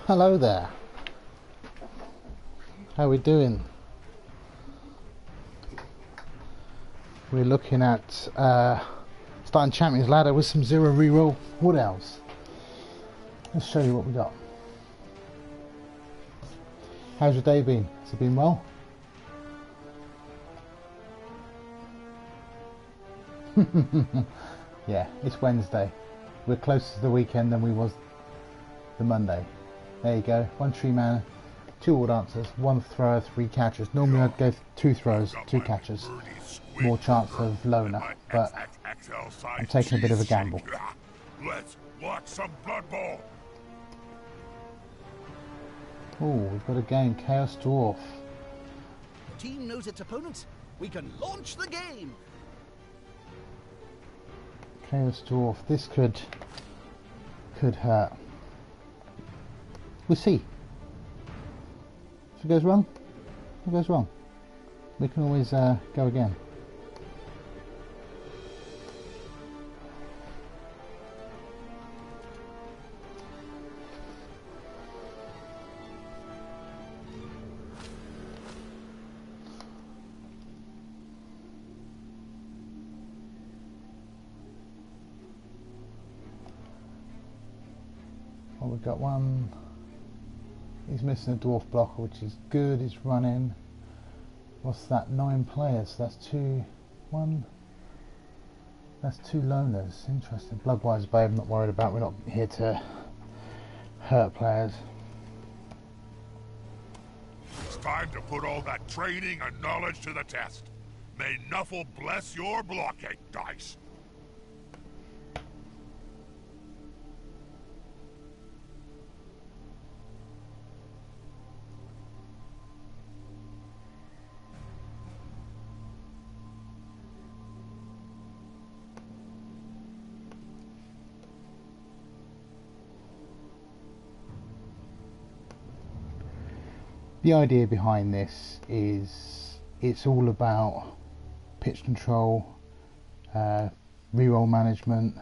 Hello there. How are we doing? We're looking at starting Champions Ladder with some zero reroll. What else? Let's show you what we got. How's your day been? Has it been well? Yeah, it's Wednesday. We're closer to the weekend than we was the Monday. There you go. 1 tree man, 2 all dancers, 1 thrower, 3 catchers. Normally I'd go 2 throwers, 2 catchers. More chance of loner, but I'm taking a bit of a gamble. Let's watch some Blood Bowl. Oh, we've got a game, Chaos Dwarf. Team knows its opponents. We can launch the game. Chaos Dwarf. This could hurt. We'll see. If it goes wrong, it goes wrong. We can always go again. Well, we've got one. He's missing a dwarf blocker, which is good. He's running. What's that? 9 players. That's 2. 1. That's 2 loners. Interesting. Bloodwise Babe, I'm not worried about. We're not here to hurt players. It's time to put all that training and knowledge to the test. May Nuffle bless your blockade dice. The idea behind this is it's all about pitch control, reroll management.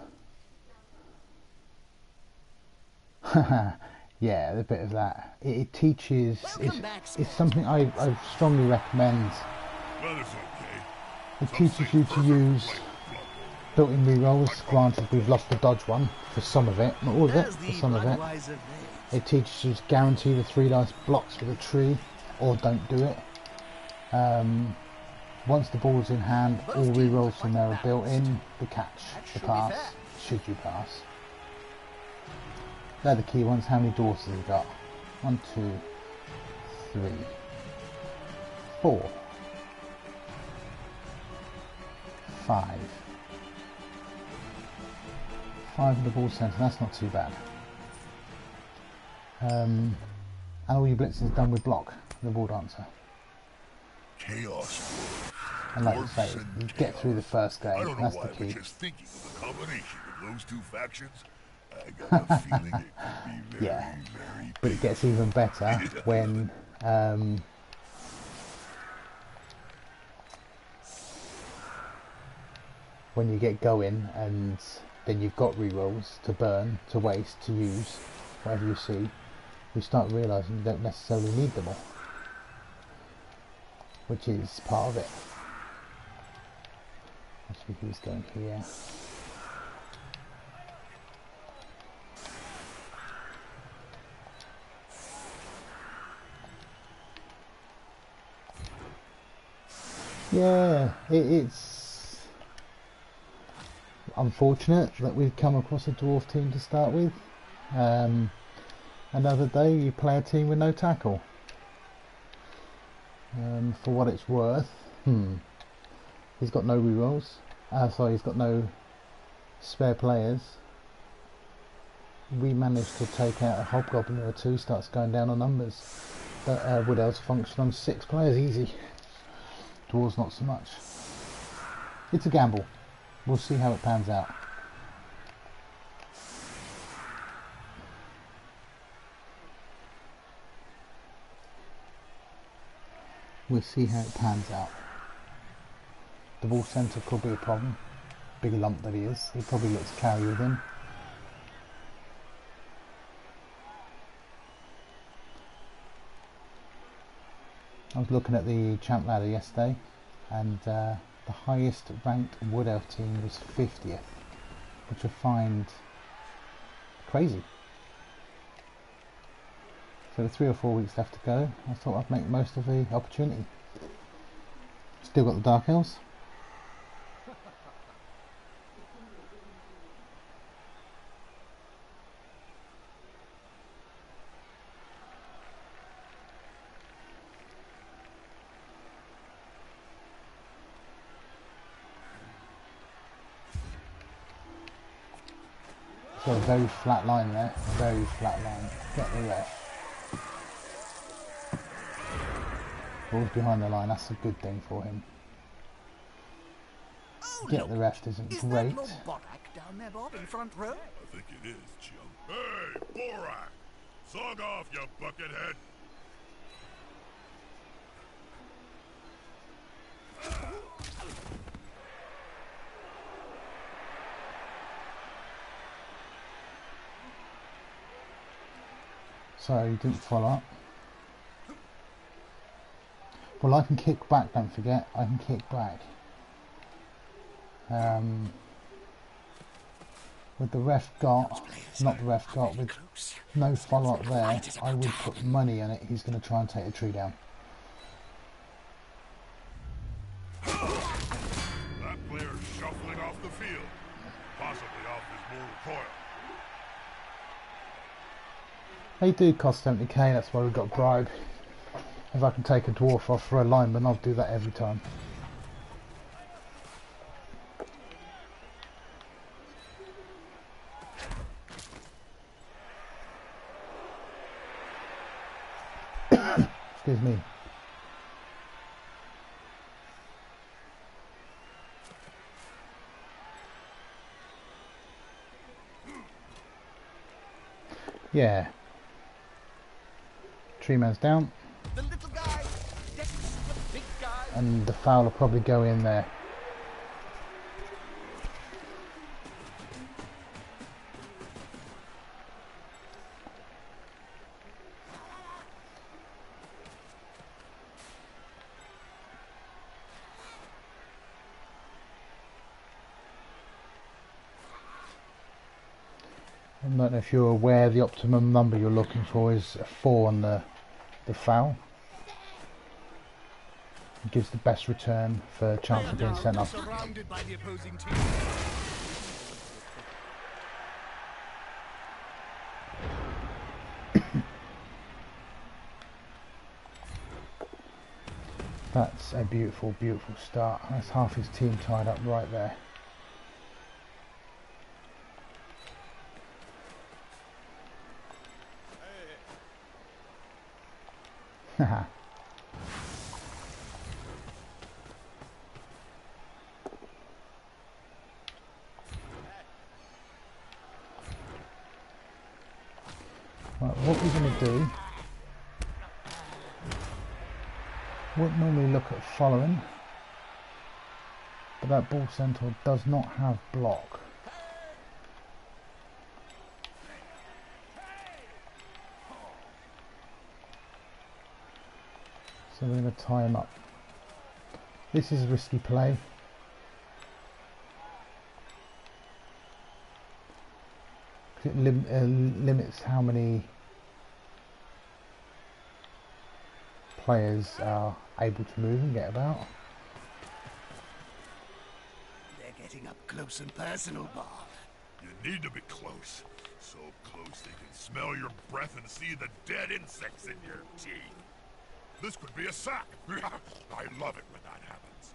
Yeah, a bit of that. It teaches. It's something I strongly recommend. Well, it's okay. It teaches you to use built-in rerolls. Granted, we've lost the dodge one for some of it, not all of it, for some of it. It teaches you to guarantee the 3 dice blocks with a tree, or don't do it. Once the ball's in hand, all rerolls from there are built in. The catch, the pass, should you pass. They're the key ones. How many dwarfs have you got? 1, 2, 3, 4, 5. 5 in the ball centre. That's not too bad. And all your blitzes done with block, the ball dancer. Chaos. And like I say, you get through the first game, I don't know that's why, the key. but just thinking of the combination of those 2 factions, I got a feeling it could be very, Yeah, very but it gets even better when you get going and then you've got rerolls to burn, to waste, to use, whatever you see. You start realising you don't necessarily need them all, which is part of it. Actually, who's going here? Yeah, it's unfortunate that we've come across a dwarf team to start with. Another day you play a team with no tackle. For what it's worth, he's got no rerolls. Sorry, he's got no spare players. We managed to take out a hobgoblin or 2, starts going down on numbers. But Wood Elves function on 6 players easy. Dwarves not so much. It's a gamble. We'll see how it pans out. We'll see how it pans out. The ball centre could be a problem. Big lump that he is. He probably looks carry with him. I was looking at the champ ladder yesterday, and the highest ranked Wood Elf team was 50th, which I find crazy. So with 3 or 4 weeks left to go, I thought I'd make most of the opportunity. Still got the Dark Elves. So a very flat line there, very flat line. Get the ref. Ball's behind the line, that's a good thing for him. Oh, Get look. the ref isn't Is great. that Lord Borak down there, Bob, in front row? I think it is, chum. Hey, Borak! Song off, you buckethead! So he didn't follow up. Well, I can kick back, don't forget, I can kick back. With the ref got, not the ref got, with no follow up there, I would put money on it, he's going to try and take the tree down. That player's shuffling off the field. Possibly off his mortal coil. They do cost 70k, that's why we've got bribe. If I can take a dwarf off for a lineman, I'll do that every time. Excuse me. Yeah. Tree man's down. The little guy decks the big guy. And the foul will probably go in there. I don't know if you're aware, the optimum number you're looking for is a 4 on the foul. It gives the best return for chance of being sent off. Surrounded by the opposing team. That's a beautiful, beautiful start. That's half his team tied up right there. Haha. Right, what we're going to do, wouldn't normally look at following, but that ball centaur does not have block. So we're going to tie him up. This is risky play. It limits how many players are able to move and get about. They're getting up close and personal, Bob. You need to be close. So close they can smell your breath and see the dead insects in your teeth. This could be a sack. I love it when that happens.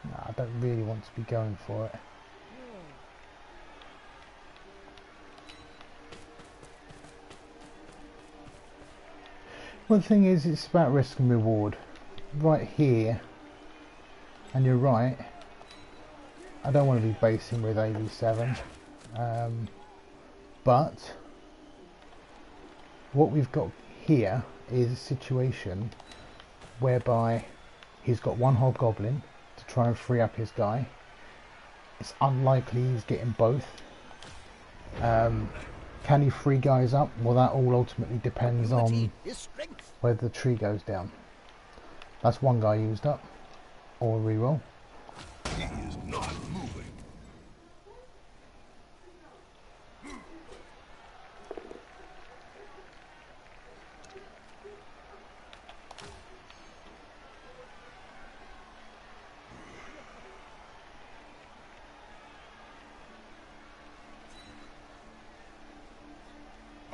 No, I don't really want to be going for it. Well, the thing is, it's about risk and reward. Right here, and you're right, I don't want to be basing with AV7, but what we've got here is a situation whereby he's got one hobgoblin to try and free up his guy. it's unlikely he's getting both. Can he free guys up? Well, that all ultimately depends on whether the tree goes down. That's one guy used up. Or reroll. He is not moving.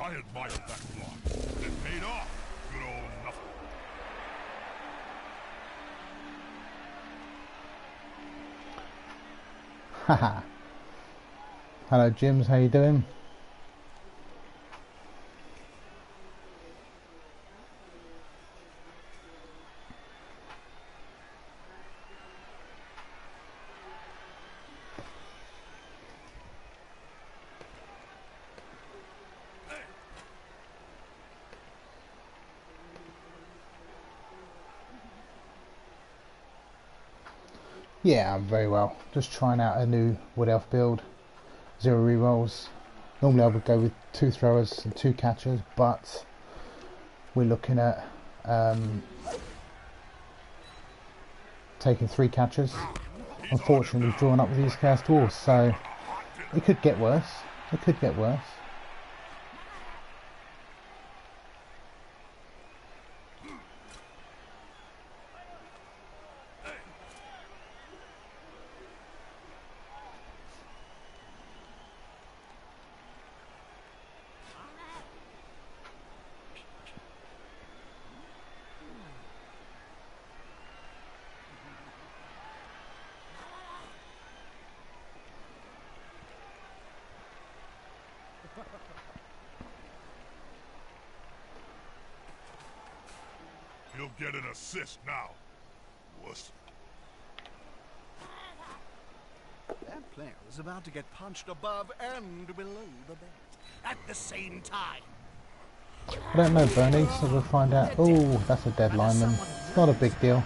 I admire that block. It paid off. Good old nothing. Haha. Hello Jims, how you doing? Yeah, I'm very well. Just trying out a new Wood Elf build. 0 rerolls. Normally I would go with 2 throwers and 2 catchers, but we're looking at taking 3 catchers. Unfortunately, we've drawn up with these Chaos Dwarfs, so it could get worse. It could get worse. He'll get an assist now. Wuss. That player is about to get punched above and below the belt at the same time. I don't know, Bernie, so we'll find out. Oh, that's a dead lineman. It's not a big deal.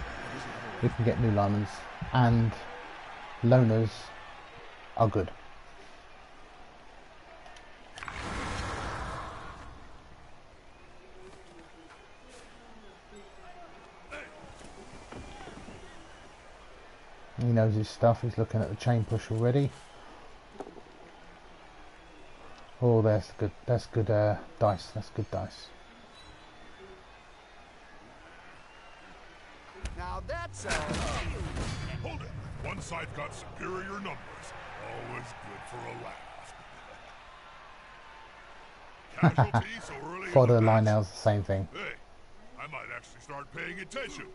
We can get new linemans. And loners are good. He knows his stuff. He's looking at the chain push already. Oh, that's good. That's good dice. That's good dice. Now that's Hold it. One side got superior numbers. Always good for a laugh. Casualty so early Fodder in the match. Lionel's the same thing. Hey, I might actually start paying attention.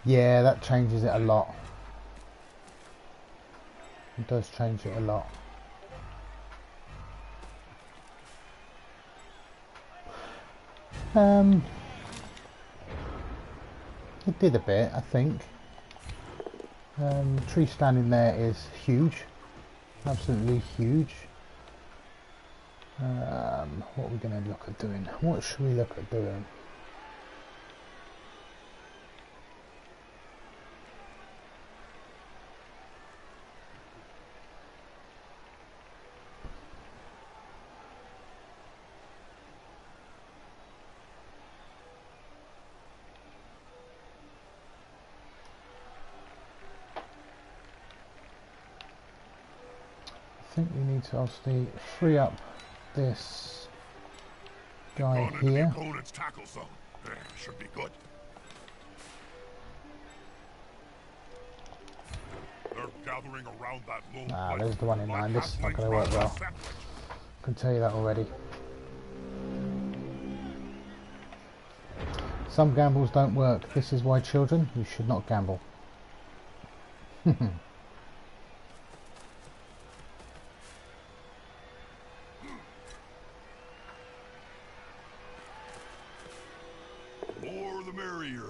Yeah, that changes it a lot. It does change it a lot. It did a bit, I think. The tree standing there is huge. Absolutely huge. What are we going to look at doing? What should we look at doing? I think we need to obviously free up this guy Gone into the here. opponent's tackle zone. Should be good. They're gathering around that low Ah, plate. there's the one in Like line. This is not halflings going to work round well. a scepter. I can tell you that already. Some gambles don't work. This is why, children, you should not gamble. More the merrier.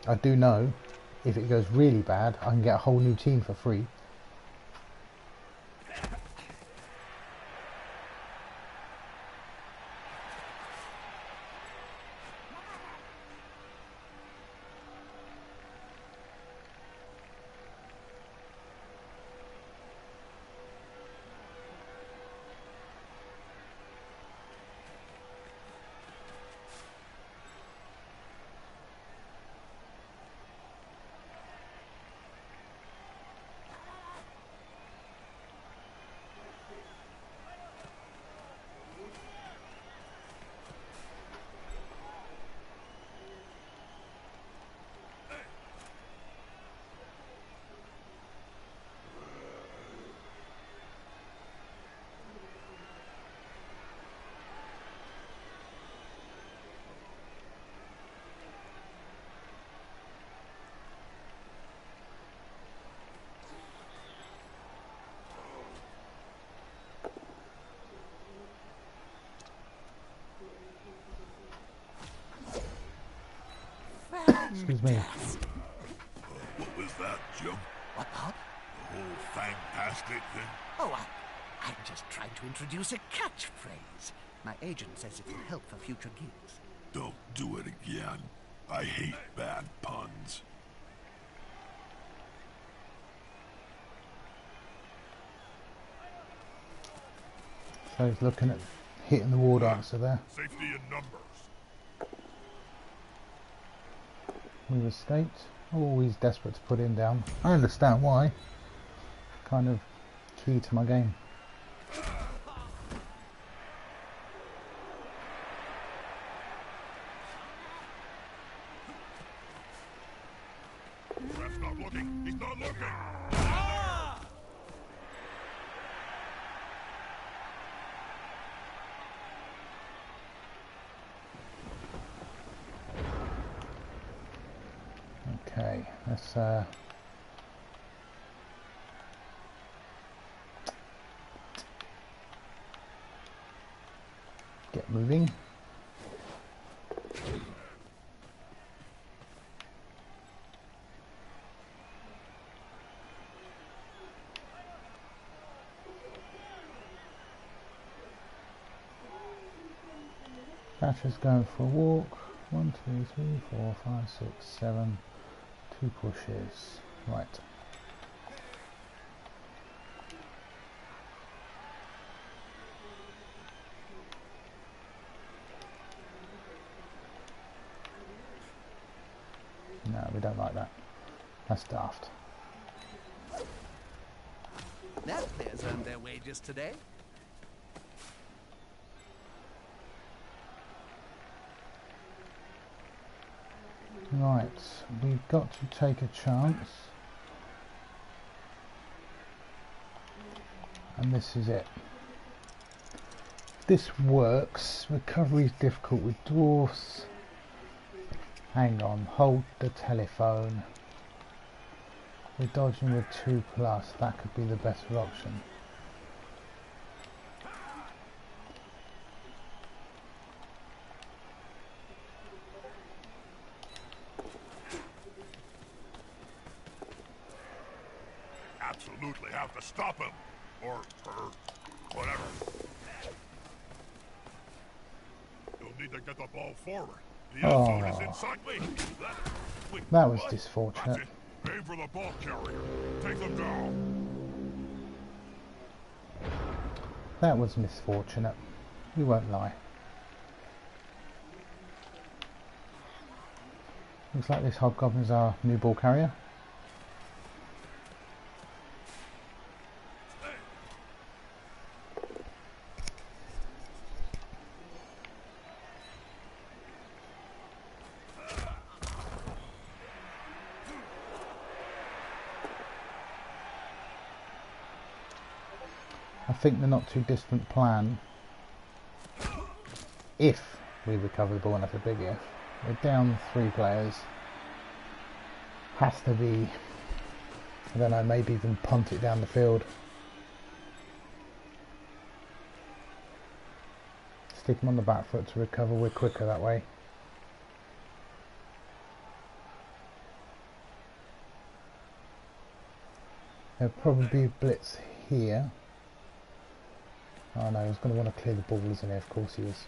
I do know if it goes really bad, I can get a whole new team for free. Excuse me. What was that, Jim? What, Bob? The whole fantastic thing? Oh, I'm just trying to introduce a catchphrase. My agent says it will help for future gigs. Don't do it again. I hate bad puns. So he's looking at hitting the war dancer there. Safety in numbers. We've escaped. Oh, he's desperate to put him down. I understand why. Kind of key to my game. Ref's not looking. He's not looking. Okay, let's get moving. Thatcher's going for a walk. 1, 2, 3, 4, 5, 6, 7. 2 pushes. Right. No, we don't like that. That's daft. That players earned their wages today. Right, we've got to take a chance. And this is it. This works. Recovery is difficult with dwarfs. Hang on, hold the telephone. We're dodging with 2+. That could be the better option. Absolutely have to stop him. Or her. Whatever. You'll need to get the ball forward. The end zone is inside. Wait, That was what? disfortunate. That's it. Aim for the ball carrier. Take them down. That was misfortunate. We won't lie. Looks like this hobgoblin's our new ball carrier. I think the not too distant plan, if we recover the ball, and that's a big if, we're down 3 players, has to be, I don't know, maybe even punt it down the field. Stick them on the back foot to recover, we're quicker that way. There'll probably be a blitz here. Oh no, he's going to want to clear the ball, isn't he? Of course he is.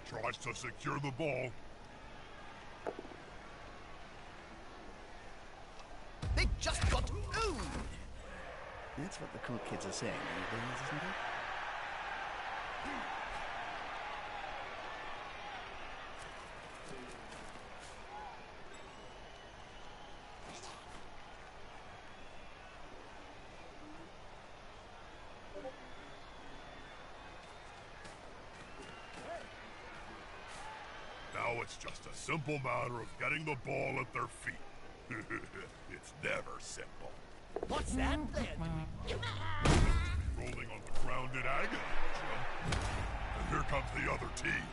Tries to secure the ball. They just got owned! That's what the cool kids are saying these days, isn't it? Now it's just a simple matter of getting the ball at their feet. It's never simple. What's that then? Rolling on the ground in agony, Jim. And here comes the other team.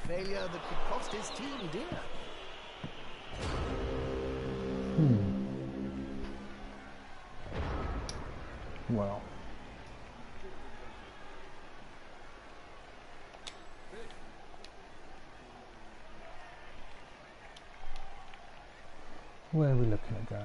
Failure that could cost his team dear. Well. Where are we looking at going?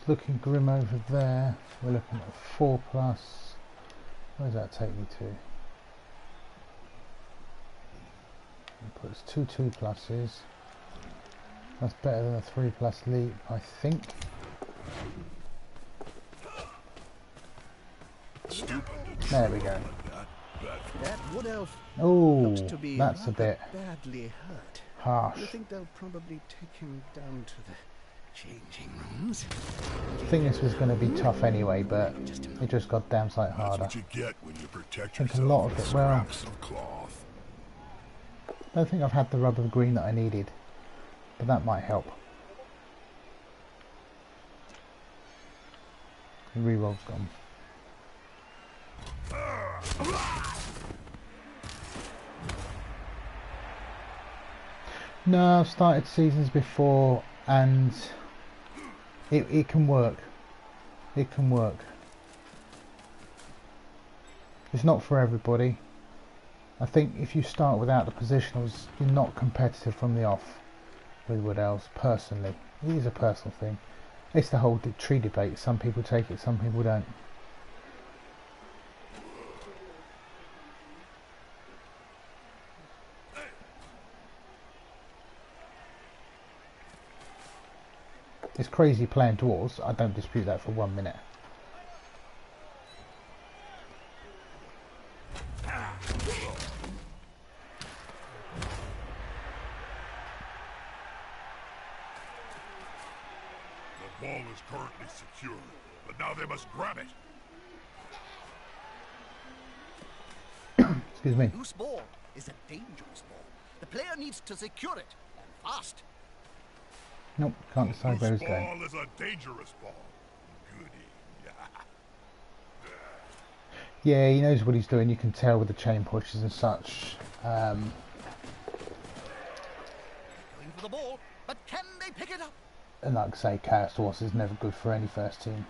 Looking grim over there. We're looking at 4+. Where does that take me to? It puts 2 2+s. That's better than a 3+ leap, I think. There we go. That wood elf Oh, looks to be that's a bit badly hurt. harsh. You think they'll probably take him down to the changing rooms? I think this was going to be tough anyway, but it just got damn sight That's harder. what you get when you protect I think a yourself lot of with it, well, scraps of cloth. I don't think I've had the rub of green that I needed, but that might help. The reroll's gone. No, I've started seasons before and it can work. It can work. It's not for everybody. I think if you start without the positionals, you're not competitive from the off with Wood Elves, personally. It is a personal thing. It's the whole tree debate. Some people take it, some people don't. It's crazy playing dwarves, I don't dispute that for 1 minute. The ball is currently secure, but now they must grab it. Excuse me. Loose ball is a dangerous ball. The player needs to secure it, and fast. Nope, can't decide where Loose he's going. ball is a dangerous ball. Goody. Yeah, he knows what he's doing, you can tell with the chain pushes and such. Going for the ball, but can they pick it up? And like I say, Chaos Horse is never good for any first team.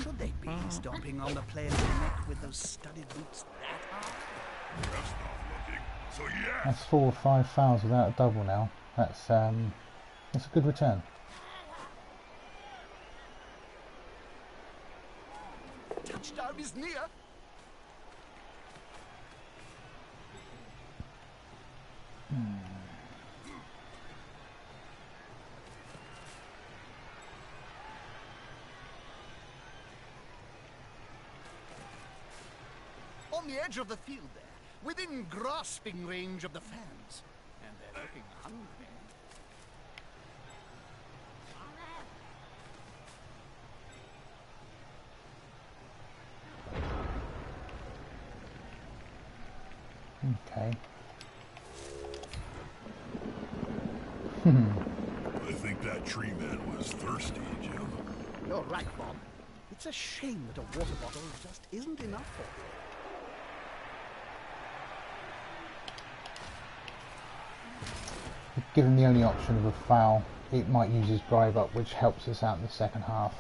Should they be stomping on the player's neck with those studded boots that hard? That's not looking. So yes. That's 4 or 5 fouls without a double now. That's a good return. Touchdown is near. On the edge of the field there, within grasping range of the fans. And they're looking hungry. Okay. I think that tree man was thirsty, Jim. You're right, Bob. It's a shame that a water bottle just isn't enough for him. Given the only option of a foul, it might use his drive up, which helps us out in the second half.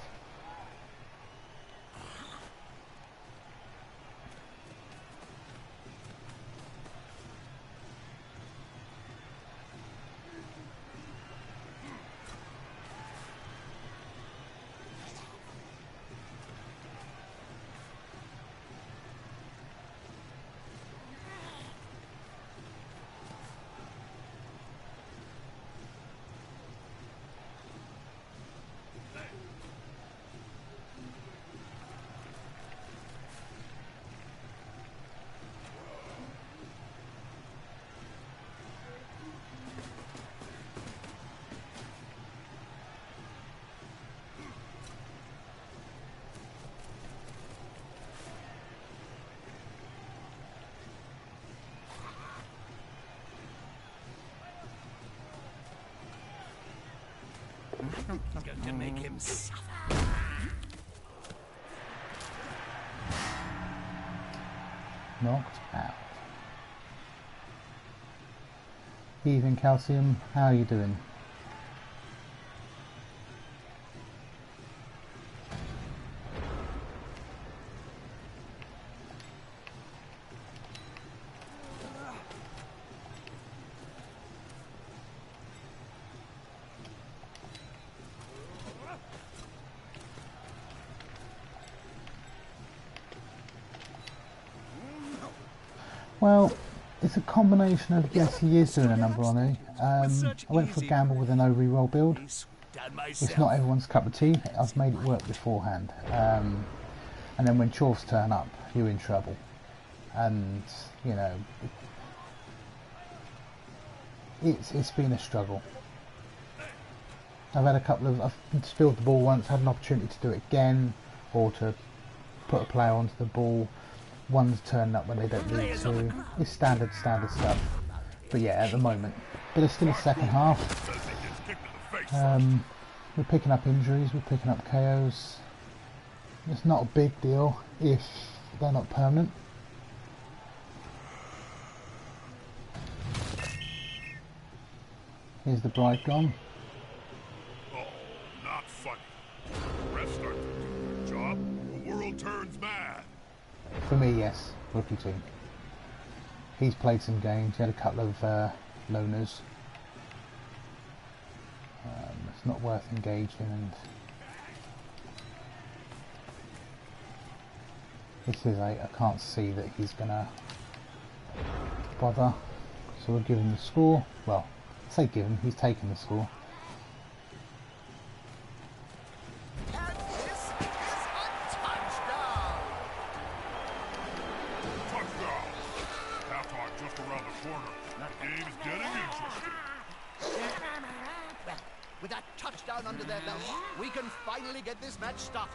Going to make him suffer. Knocked out. Evening, Calcium. How are you doing? Well, it's a combination of, yes, he is doing a number on me. I went for a gamble with a no reroll build. It's not everyone's cup of tea. I've made it work beforehand. And then when chores turn up, you're in trouble. And, you know, it's been a struggle. I've had a couple of, I've spilled the ball once, had an opportunity to do it again, or to put a player onto the ball. One's turned up when they don't need to. It's standard stuff. But yeah, at the moment. But it's still a second half. We're picking up injuries, we're picking up KOs. It's not a big deal if they're not permanent. Here's the bride gone. Oh, not funny. Rest starts to do their job. The world turns mad. For me, yes, rookie team. He's played some games, he had a couple of loners. It's not worth engaging, and this is I can't see that he's gonna bother. So we'll give him the score. Well, I say give him, he's taken the score. With that touchdown under their belt, we can finally get this match started.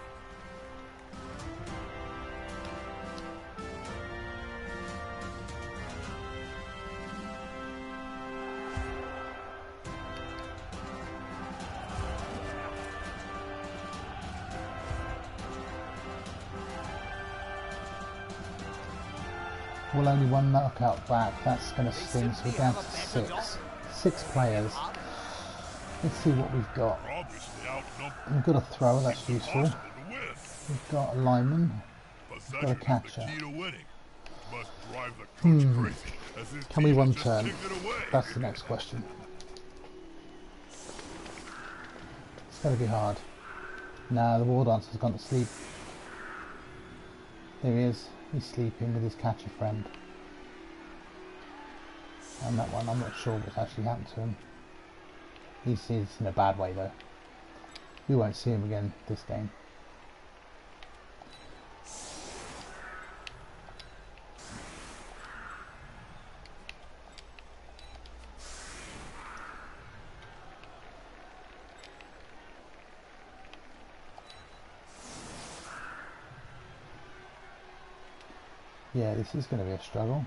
Well, only one knockout back, that's going to sting, so we're down to six. 6 players. Let's see what we've got. We've got a thrower, that's useful. We've got a lineman. We've got a catcher. Can we one turn? That's the next question. It's going to be hard. Nah, the war dancer's gone to sleep. There he is. He's sleeping with his catcher friend. And that one, I'm not sure what's actually happened to him. He's in a bad way though. We won't see him again this game. Yeah, this is going to be a struggle.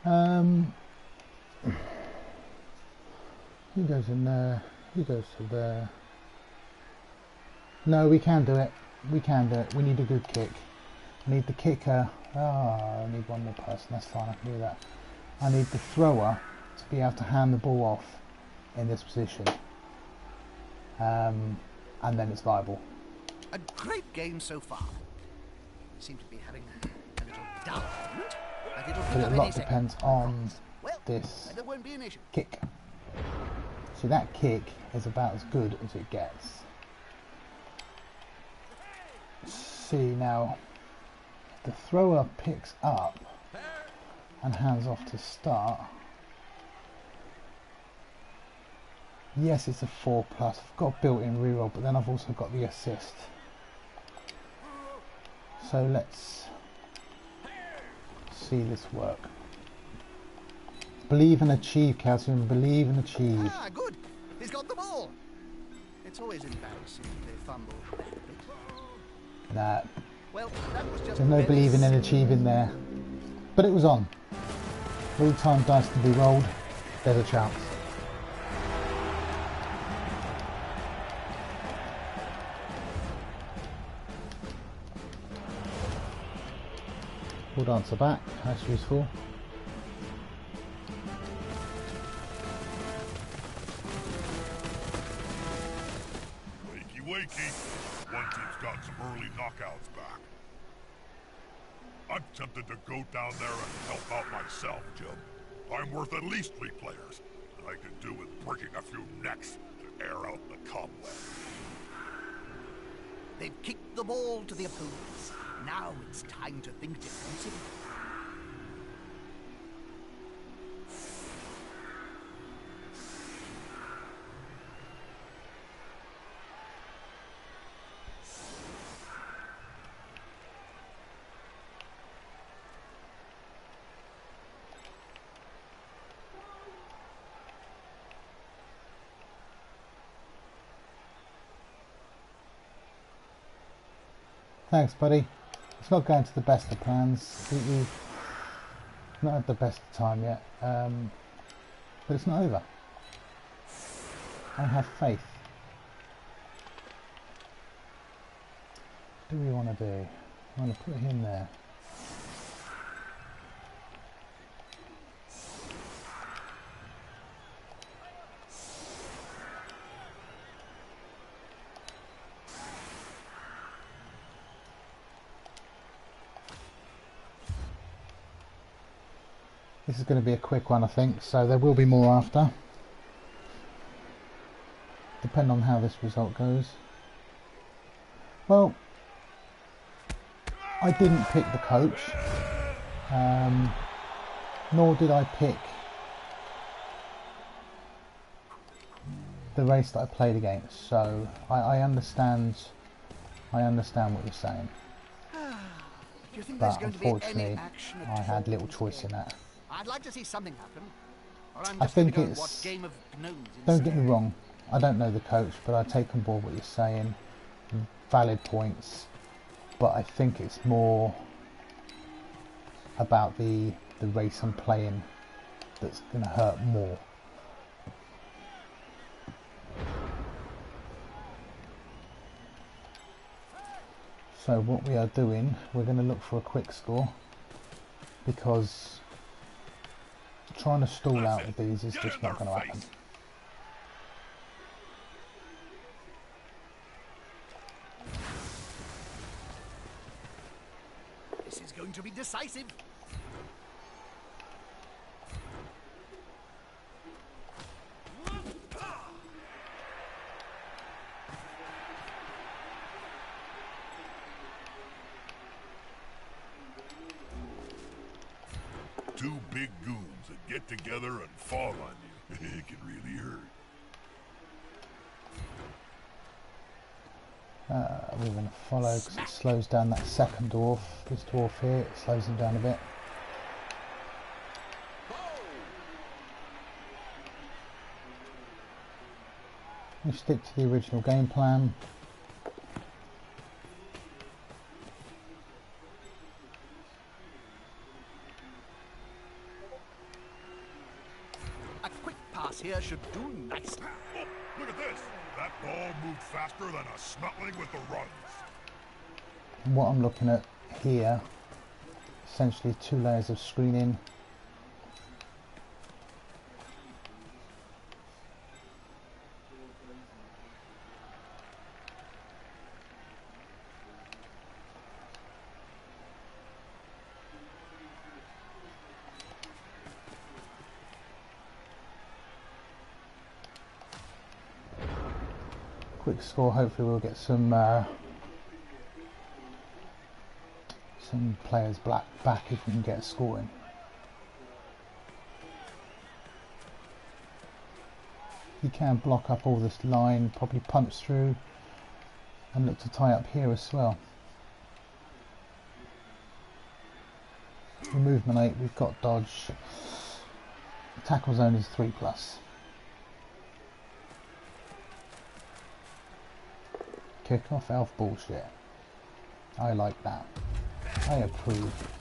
Who goes in there? Who goes to there? No, we can do it. We can do it. We need a good kick. I need the kicker. I need one more person. That's fine, I can do that. I need the thrower to be able to hand the ball off in this position. And then it's viable. A great game so far. Seem to be having a little dull moment, but it'll But pick a up lot any second. depends on Well, this there won't be an issue. kick. See, that kick is about as good as it gets. See, now the thrower picks up and hands off to start. Yes, it's a 4+. I've got built-in reroll, but then I've also got the assist. So let's see this work. Believe and achieve, Calcium. Believe and achieve. Ah, good. He's got the ball. It's always embarrassing if they fumble that bit. Nah, Well, that was just there's no very believing and silly. achieving there. But it was on. Every time dice can be rolled, there's a chance. We'll answer back, that's useful. Wakey, wakey. One team's got some early knockouts back. I'm tempted to go down there and help out myself, Jim. I'm worth at least 3 players, and I could do with breaking a few necks to air out the cobweb. They've kicked the ball to the opponents. Now it's time to think defensively. Thanks, buddy. It's not going to the best of plans. We've not had the best of time yet, but it's not over. I have faith. What do we want to do? I want to put him there. This is going to be a quick one, I think, so there will be more after. Depending on how this result goes. Well, I didn't pick the coach, nor did I pick the race that I played against, so I understand what you're saying. Do you think But there's going to be any unfortunately, action at I had all little in this choice game? in that. I'd like to see something happen. Or I'm I just going think to go and it's- watch Game of Gnomes Don't get me instead. wrong, I don't know the coach, but I take on board what you're saying. Valid points, but I think it's more about the race I'm playing that's going to hurt more. So what we are doing, we're going to look for a quick score, because trying to stall out with these is just not going to happen. This is going to be decisive. Two big goons that get together and fall on you. It can really hurt. We're going to follow because it slows down that second dwarf. This dwarf here, it slows him down a bit. We stick to the original game plan. this here should do nicely. Oh, look at this! That ball moved faster than a snuttling with the runs. And what I'm looking at here, essentially 2 layers of screening. Quick score, hopefully we'll get some players back if we can get a score in. You can block up all this line, probably punch through and look to tie up here as well. Movement 8, we've got dodge. Tackle zone is 3+. Kick off elf bullshit. I like that. I approve.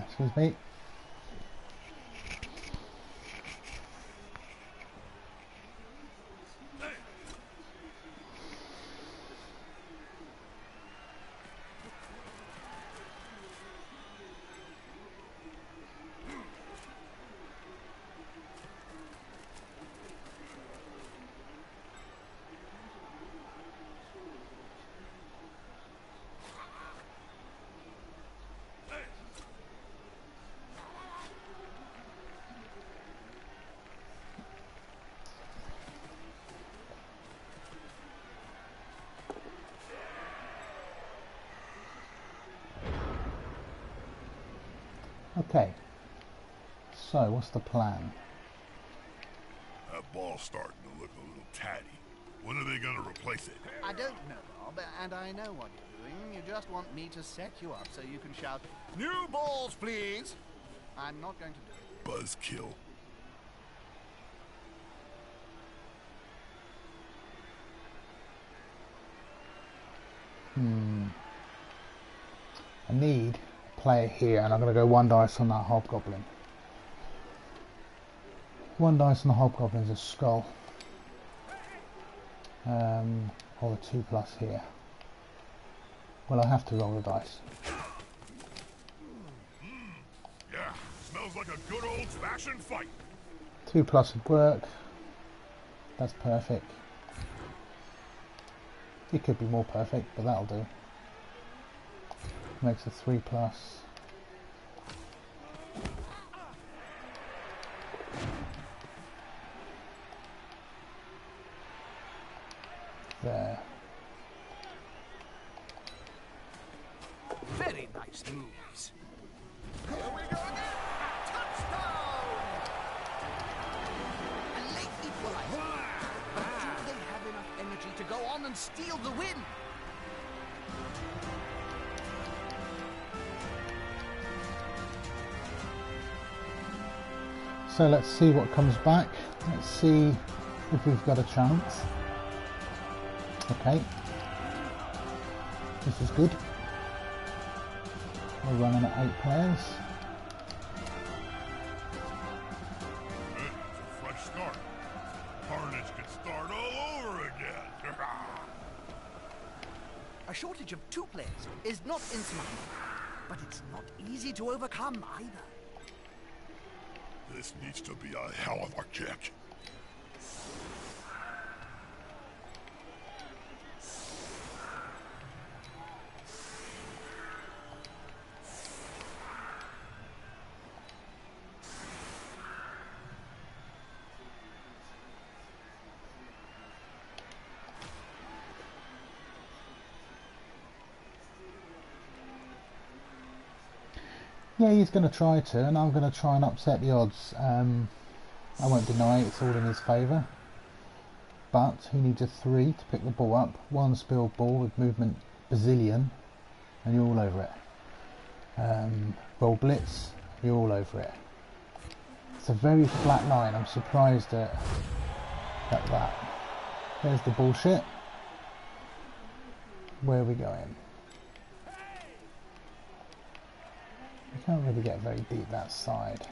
Excuse me. Okay, so what's the plan? That ball's starting to look a little tatty. When are they gonna replace it? I don't know, Bob, and I know what you're doing. You just want me to set you up so you can shout, "New balls, please!" I'm not going to do it. Buzzkill. I need a player here, and I'm going to go 1 dice on that hobgoblin. 1 dice on the hobgoblin's a skull. Or a 2+ here. Well, I have to roll the dice. Yeah, smells like a good old-fashioned fight. 2+ would work. That's perfect. It could be more perfect, but that'll do. Makes a 3+. There. Very nice moves. Here we go again. Touchdown! A late equalizer. But do they have enough energy to go on and steal the win? So let's see what comes back. Let's see if we've got a chance. Okay. This is good. We're running at 8 players. Good, it's a fresh start. Carnage can start all over again. A shortage of 2 players is not insurmountable, but it's not easy to overcome either. This needs to be a hell of a kick. Yeah, he's going to try to, and I'm going to try and upset the odds. I won't deny it's all in his favour, but he needs a 3 to pick the ball up. 1 spilled ball with movement bazillion, and you're all over it. Roll blitz, you're all over it. It's a very flat line. I'm surprised at that. There's the bullshit. Where are we going? We can't really get very deep that side.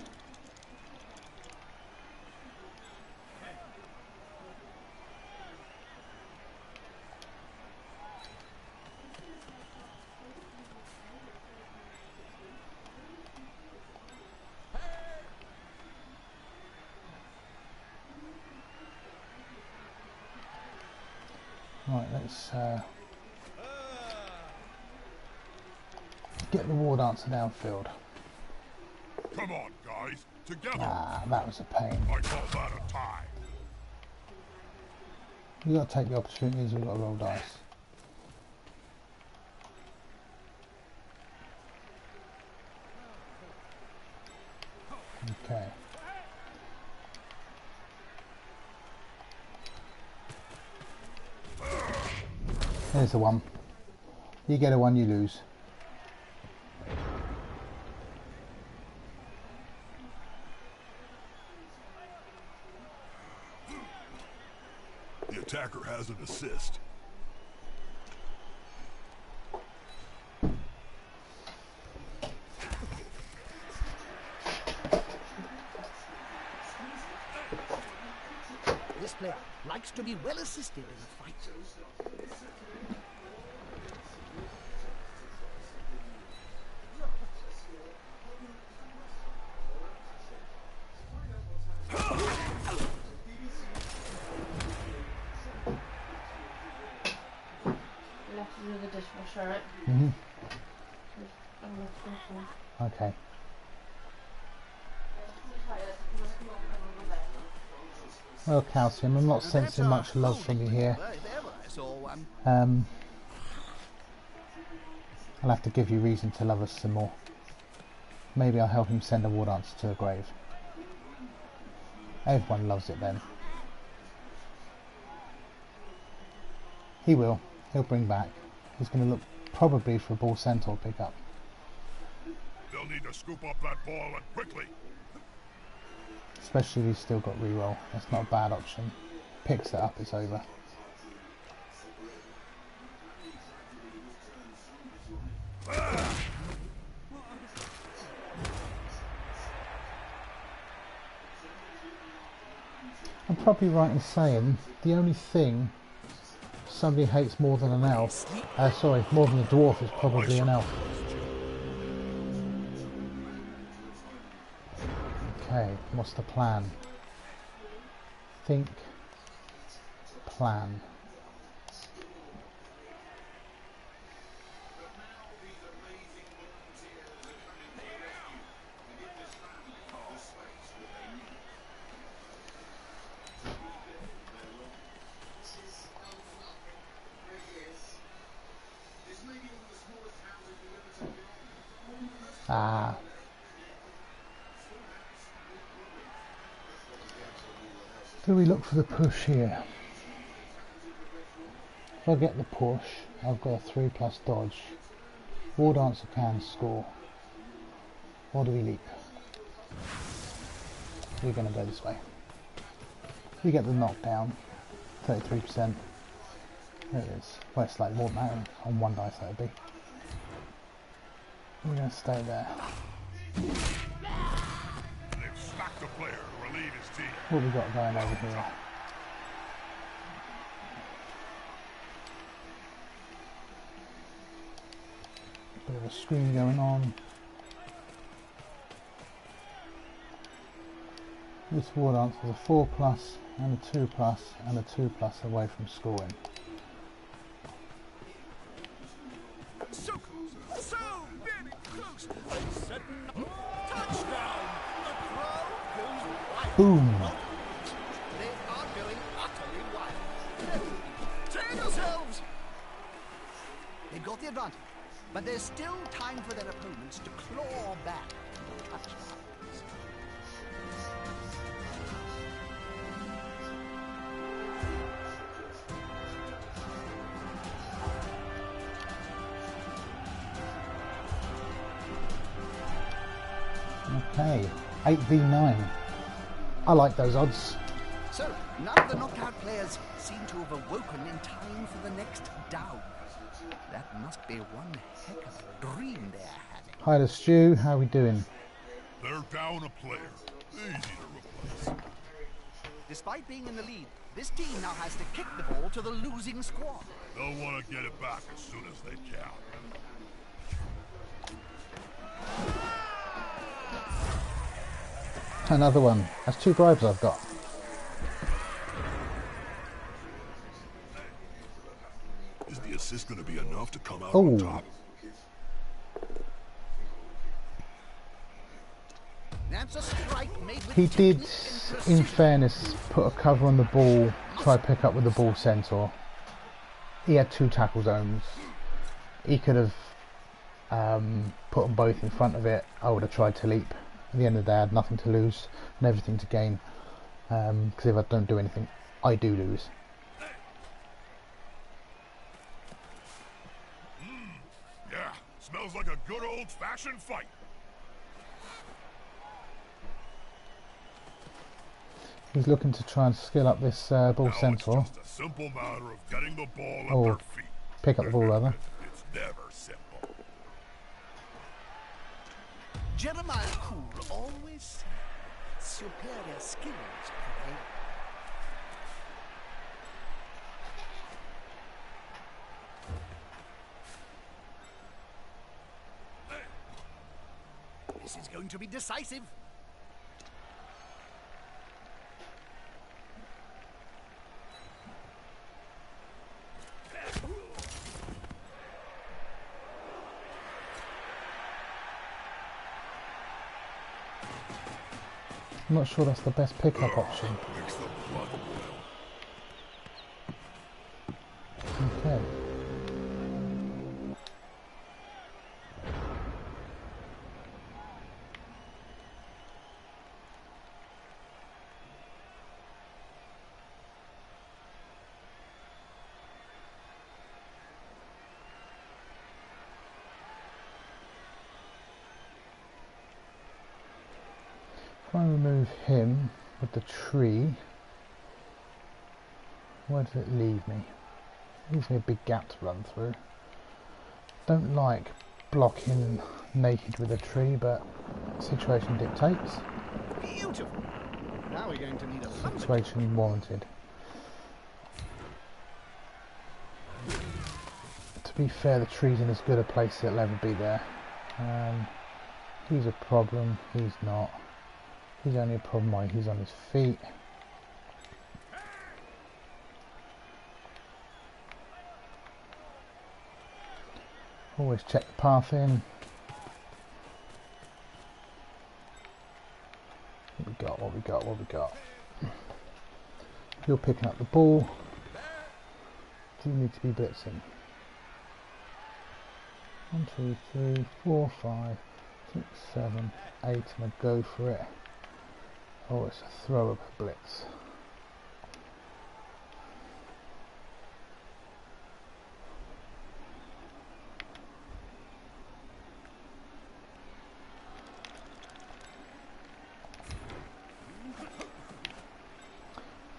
Right, let's get the war dancer downfield. Come on, guys, together. Ah, that was a pain. I call that a tie. You got to take the opportunities. You've got to roll dice. Okay. There's the one. You get a 1, you lose. The attacker has an assist. This player likes to be well assisted in a fight. You'll have to do the dishwasher, right? Okay. Well, Calcium, I'm not sensing much love from you here. I'll have to give you reason to love us some more. Maybe I'll help him send a war dancer to a grave. Everyone loves it then. He will. He'll bring back. He's going to look probably for a ball centaur pickup. They'll need to scoop up that ball and quickly. Especially if he's still got reroll. That's not a bad option. Picks it up, it's over. I'm probably right in saying the only thing somebody hates more than an elf, more than a dwarf, is probably an elf. Okay, what's the plan? Think, plan. Ah. Do we look for the push here? If I get the push, I've got a 3+ dodge. War dancer can score. Or do we leap? We're going to go this way. We get the knockdown. 33%. There it is. Well, it's like more than that on 1 dice, that would be. We're going to stay there. They've smacked a player to relieve his team. What we got going over here? Bit of a screen going on. This war dance is a 4+ and a 2+ and a 2+ away from scoring. So close, so very close. Touchdown! The crowd goes wild. Boom! They are going utterly wild. Turn yourselves! They've got the advantage, but but there's still time for their opponents to claw back touchdowns. Okay, 8v9. I like those odds. So, none of the knockout players seem to have awoken in time for the next down. That must be one heck of a dream they're having. Hi to Stu, how are we doing? They're down a player. Easy to replace. Despite being in the lead, this team now has to kick the ball to the losing squad. They'll want to get it back as soon as they can. Another one. That's 2 bribes I've got. Is the assist going to be enough to come out Oh. on top? That's a strike made with He did, technique and in precision. fairness, put a cover on the ball, try to pick up with the ball centaur. He had 2 tackle zones. He could have put them both in front of it. I would have tried to leap. At the end of the day, I had nothing to lose and everything to gain. Because if I don't do anything, I do lose. Yeah, smells like a good old-fashioned fight. He's looking to try and skill up this ball Now centaur. it's just a simple matter of getting the ball at Oh, their feet. pick up the ball rather. It's never simple. Jeremiah Cool always said superior skills prevail. This is going to be decisive. I'm not sure that's the best pickup option. Makes the blood boil. Okay. If I remove him with the tree, where does it leave me? It leaves me a big gap to run through. Don't like blocking naked with a tree, but situation dictates. Beautiful. Now we're going to need a lumber. Situation warranted. To be fair, the tree's in as good a place as it'll ever be there. He's a problem, he's not. He's only a problem while he's on his feet. Always check the path in. What we got, what we got, what we got. You're picking up the ball. You need to be blitzing. 1, 2, 3, 4, 5, 6, 7, 8, and a go for it. Oh, it's a throw of a blitz.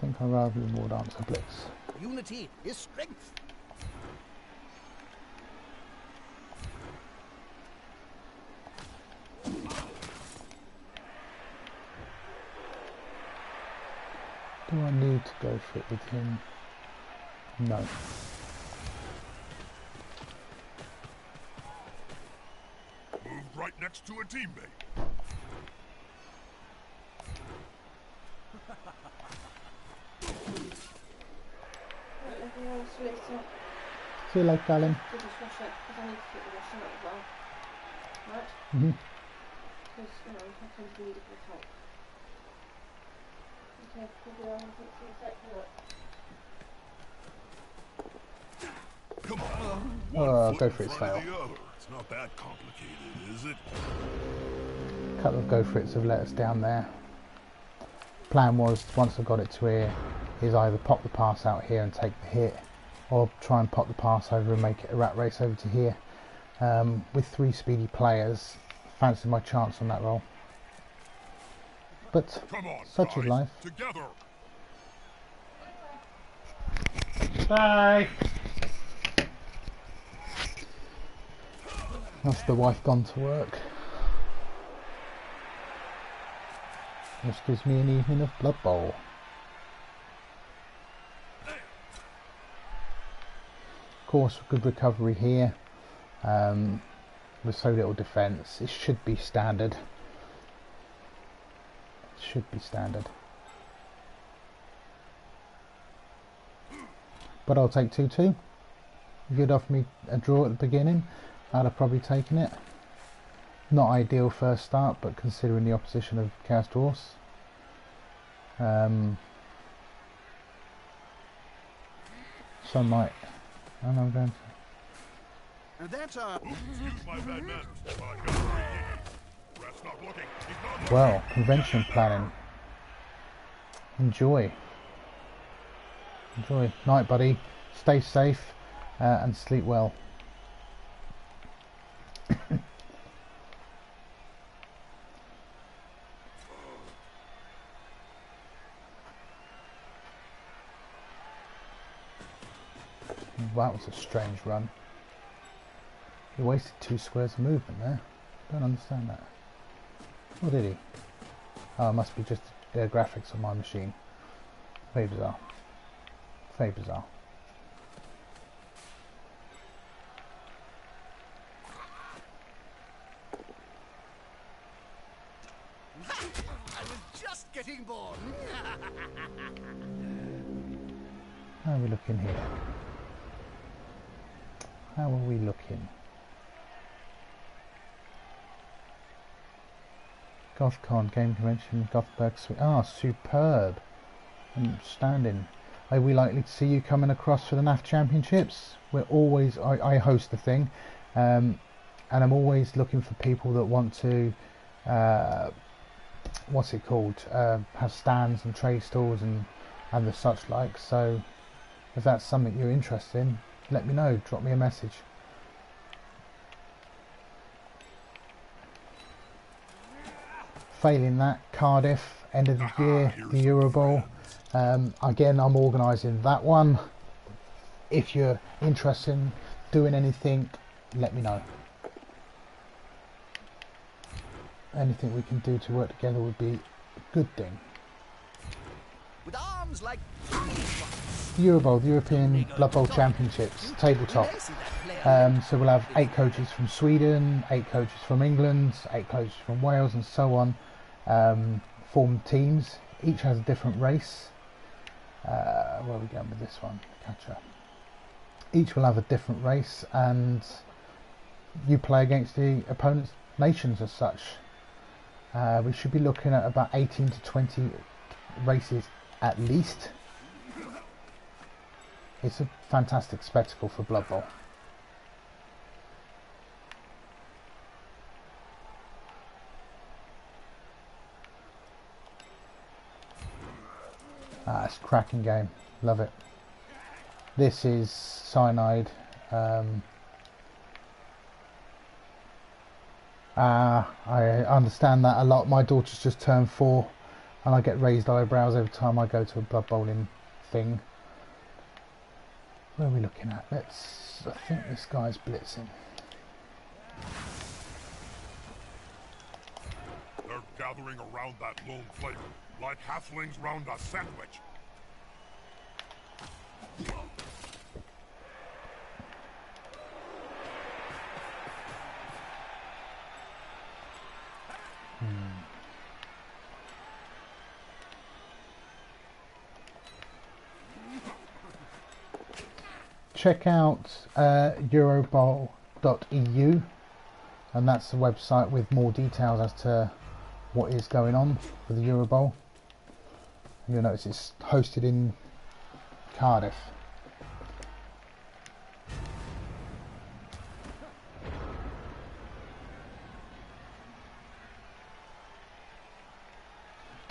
I think I'd rather be more down to blitz. Unity is strength. Do I need to go for it with him? No. Moved right next to a teammate. Right, everyone split up. See you later, darling. To dishwasher, because I need to put the washer out as well. Right? Mhm. Because, you know, I tend to need it for the top. Okay, we'll be on for a sec. Look. Come on. Oh, One go foot for in its front of fail. the other. It's not that complicated, is it? A couple of go for it's have let us down there. Plan was, once I got it to here, is either pop the pass out here and take the hit, or try and pop the pass over and make it a rat race over to here. With 3 speedy players, fancy my chance on that roll. But Come on, such guys, is life. Together. Bye. That's the wife gone to work. This gives me an evening of Blood Bowl. Of course, good recovery here. With so little defence, it should be standard. It should be standard. But I'll take 2-2. If you'd offered me a draw at the beginning, I'd have probably taken it. Not ideal first start, but considering the opposition of Chaos Dwarfs. So I might. And I'm going to. That's Excuse my bad manners, but I've got 3 years. Rat's not looking. He's not looking. Well, convention planning. Enjoy. Enjoy. Night, buddy. Stay safe and sleep well. That was a strange run. He wasted 2 squares of movement there. Don't understand that. What did he? Oh, it must be just the graphics on my machine. Very bizarre. Very bizarre. I was just getting born. How are we looking here? How are we looking? GothCon Game Convention, Gothenburg. Ah, superb. Outstanding. Are we likely to see you coming across for the NAF Championships? We're always, I host the thing, and I'm always looking for people that want to, what's it called, have stands and trade stalls and the such like. So if that's something you're interested in, let me know, drop me a message. Failing that, Cardiff, end of the year, the Euro Bowl. Again, I'm organising that one. If you're interested in doing anything, let me know. Anything we can do to work together would be a good thing. With arms like The Euro Bowl, the European Blood Bowl Championships, tabletop. So we'll have 8 coaches from Sweden, 8 coaches from England, 8 coaches from Wales, and so on. Form teams. Each has a different race. Where are we going with this one? Catcher. Each will have a different race, and you play against the opponent's nations as such. We should be looking at about 18 to 20 races at least. It's a fantastic spectacle for Blood Bowl. It's a cracking game. Love it. This is Cyanide. I understand that a lot. My daughter's just turned 4 and I get raised eyebrows every time I go to a Blood Bowling thing. Where are we looking at? I think this guy's blitzing. They're gathering around that lone flavor, like halflings round a sandwich. Check out eurobowl.eu, and that's the website with more details as to what is going on for the Euro Bowl. You'll notice it's hosted in Cardiff.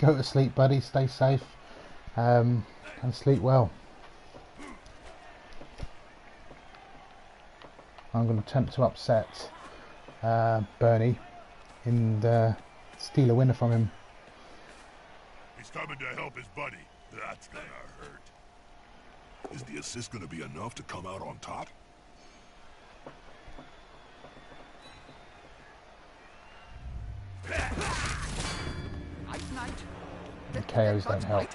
Go to sleep, buddy. Stay safe. And sleep well. I'm going to attempt to upset Bernie and steal a winner from him. He's coming to help his buddy. That's gonna hurt. Is the assist gonna be enough to come out on top? The KOs don't help.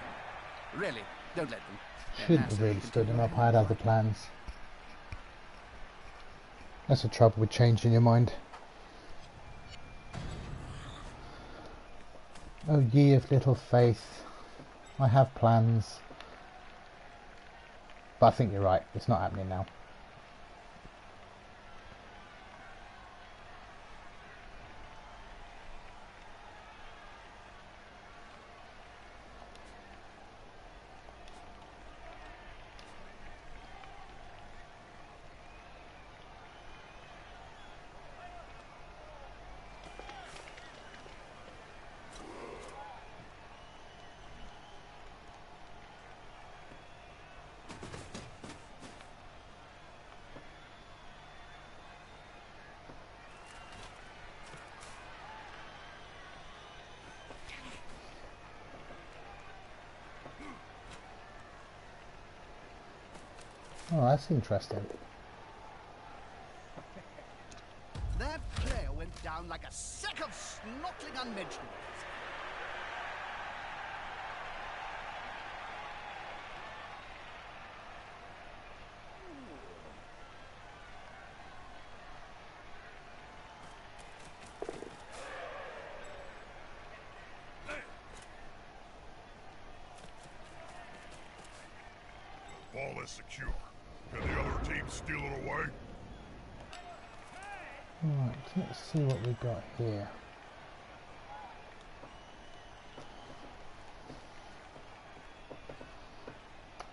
Really, don't let them. Shouldn't have really stood him up. I had other plans. That's the trouble with changing your mind. Oh, ye of little faith. I have plans. But I think you're right. It's not happening now. Oh, that's interesting. That player went down like a sack of snortling unmentionables. Ball is secure. Can the other team steal it away? Right, let's see what we got here.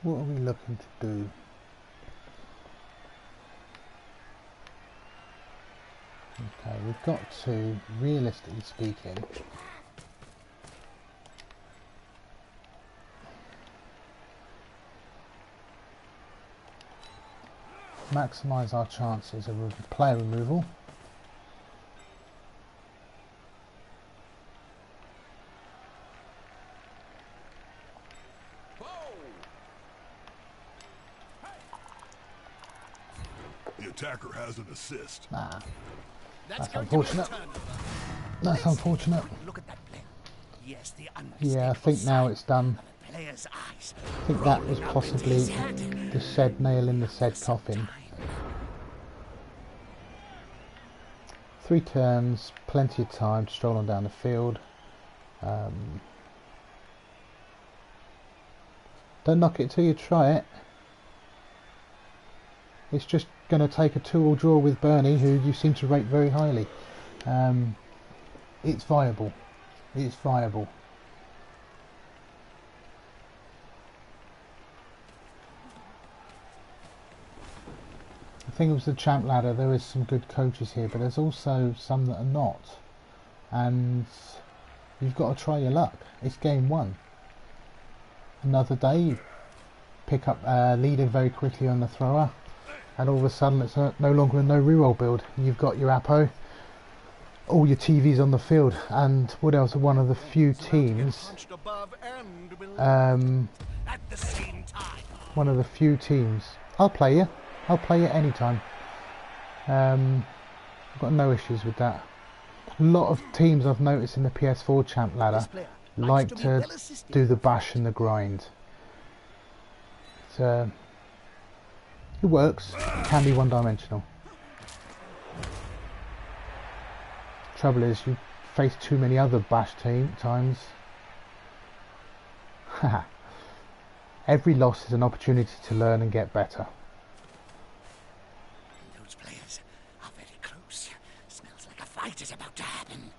What are we looking to do? Okay, we've got to, realistically speaking, maximise our chances of player removal. The attacker has an assist. Nah, That's unfortunate. That's unfortunate. Look at that player. Yes, the Yeah, I think now it's done. player's eyes. I think that was possibly the said nail in the said coffin. 3 turns, plenty of time to stroll on down the field. Don't knock it till you try it. It's just going to take a 2-all draw with Bernie, who you seem to rate very highly. It's viable. It's viable. I think it was the champ ladder. There is some good coaches here, but there's also some that are not. And you've got to try your luck. It's game 1. Another day, you pick up leader very quickly on the thrower, and all of a sudden it's no longer a no reroll build. You've got your Apo, all your TVs on the field, and what else? One of the few teams. One of the few teams. I'll play you. I'll play you anytime. I've got no issues with that. A lot of teams I've noticed in the PS4 champ ladder like to do the bash and the grind. It works. It can be one-dimensional. Trouble is, you face too many other bash times. Every loss is an opportunity to learn and get better. Those players are very close. Smells like a fight is about to happen.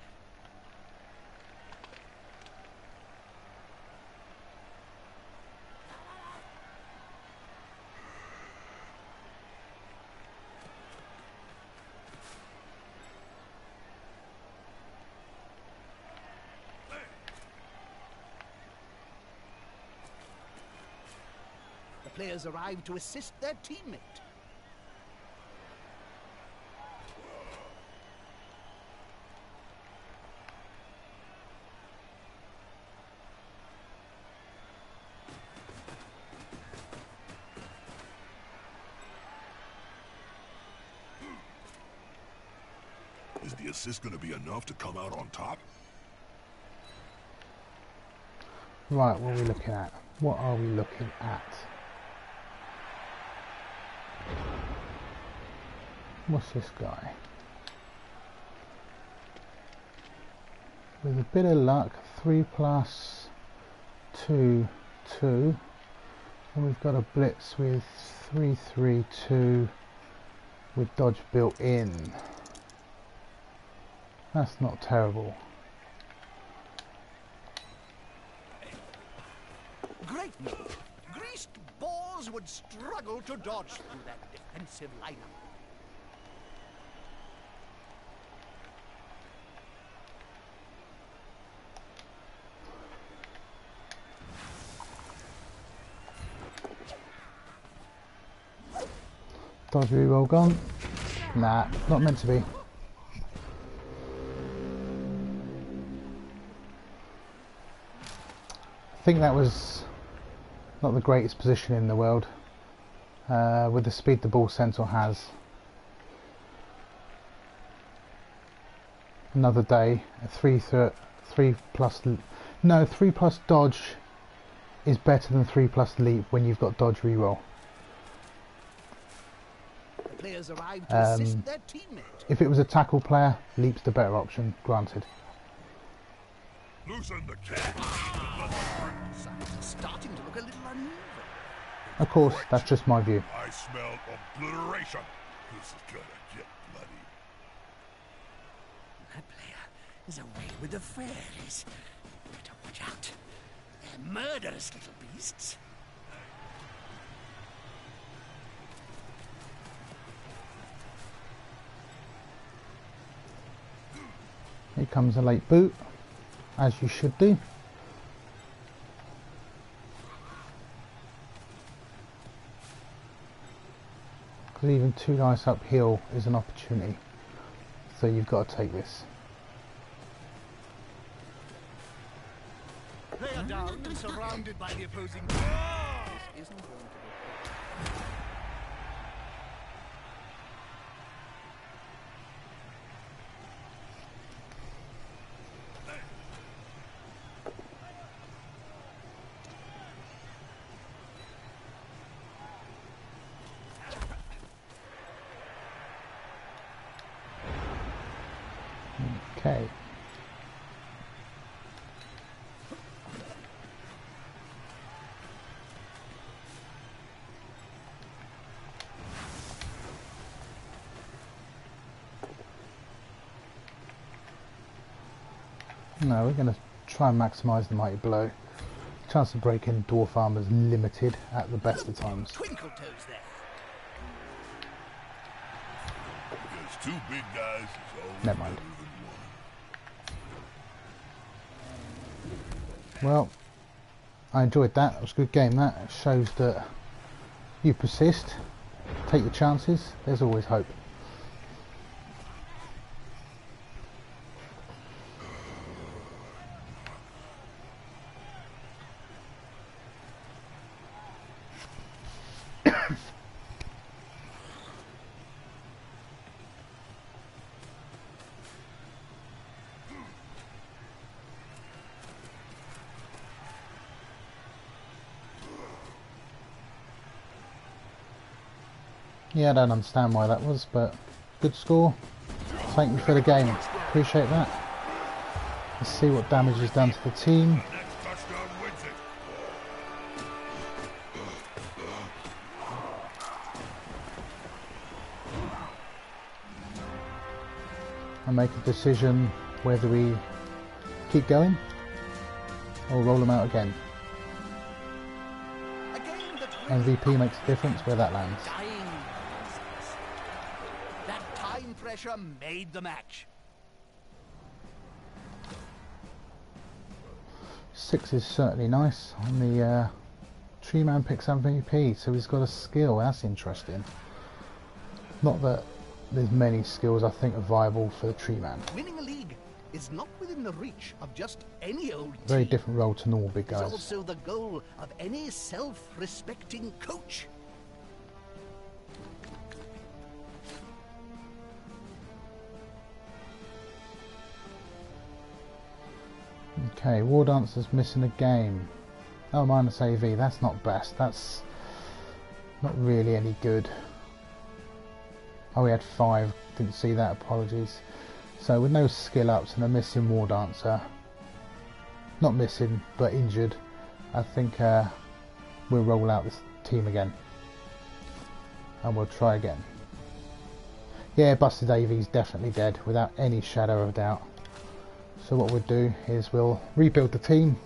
Players arrive to assist their teammate. Is the assist going to be enough to come out on top? Right, what are we looking at? What are we looking at? What's this guy? With a bit of luck, 3 plus 2, 2. And we've got a blitz with 3, 3, 2 with dodge built in. That's not terrible. Great move. Greased balls would struggle to dodge through that defensive lineup. Dodge reroll gone. Nah, not meant to be. I think that was not the greatest position in the world with the speed the ball centaur has. Another day, a 3 plus dodge is better than 3 plus leap when you've got dodge reroll. Players arrive to assist their teammate. If it was a tackle player, leap's the better option, granted. Loosen the cat. Signs are starting to look a little uneven. Of course, that's just my view. I smell obliteration. This is gonna get bloody. That player is away with the fairies. Better watch out. They're murderous little beasts. Here comes a late boot, as you should do. Because even 2 dice uphill is an opportunity, so you've got to take this. They are down and surrounded by the opposing team. This isn't going to be quick. Okay. No, we're going to try and maximise the mighty blow. Chance of breaking dwarf armour is limited at the best of times. Twinkle toes there. Because 2 big guys is always Never mind. better than 1. Well, I enjoyed that. It was a good game. That it shows that you persist, take your chances. There's always hope. Yeah, I don't understand why that was, but good score. Thank you for the game. Appreciate that. Let's see what damage is done to the team. Next touchdown wins it. And make a decision whether we keep going or roll them out again. MVP makes a difference where that lands. That time pressure made the match. 6 is certainly nice on the tree man picks MVP, so he's got a skill. That's interesting. Not that there's many skills I think are viable for the tree man. Winning a league is not within the reach of just any old team. Very different role to normal big It's guys. also the goal of any self-respecting coach. Okay, War Dancer's missing a game. Oh, minus AV, that's not best. That's not really any good. Oh, we had 5. Didn't see that, apologies. So with no skill ups and a missing War Dancer, not missing but injured, I think we'll roll out this team again and we'll try again. Yeah, Busted AV's definitely dead without any shadow of doubt. So what we'll do is we'll rebuild the team.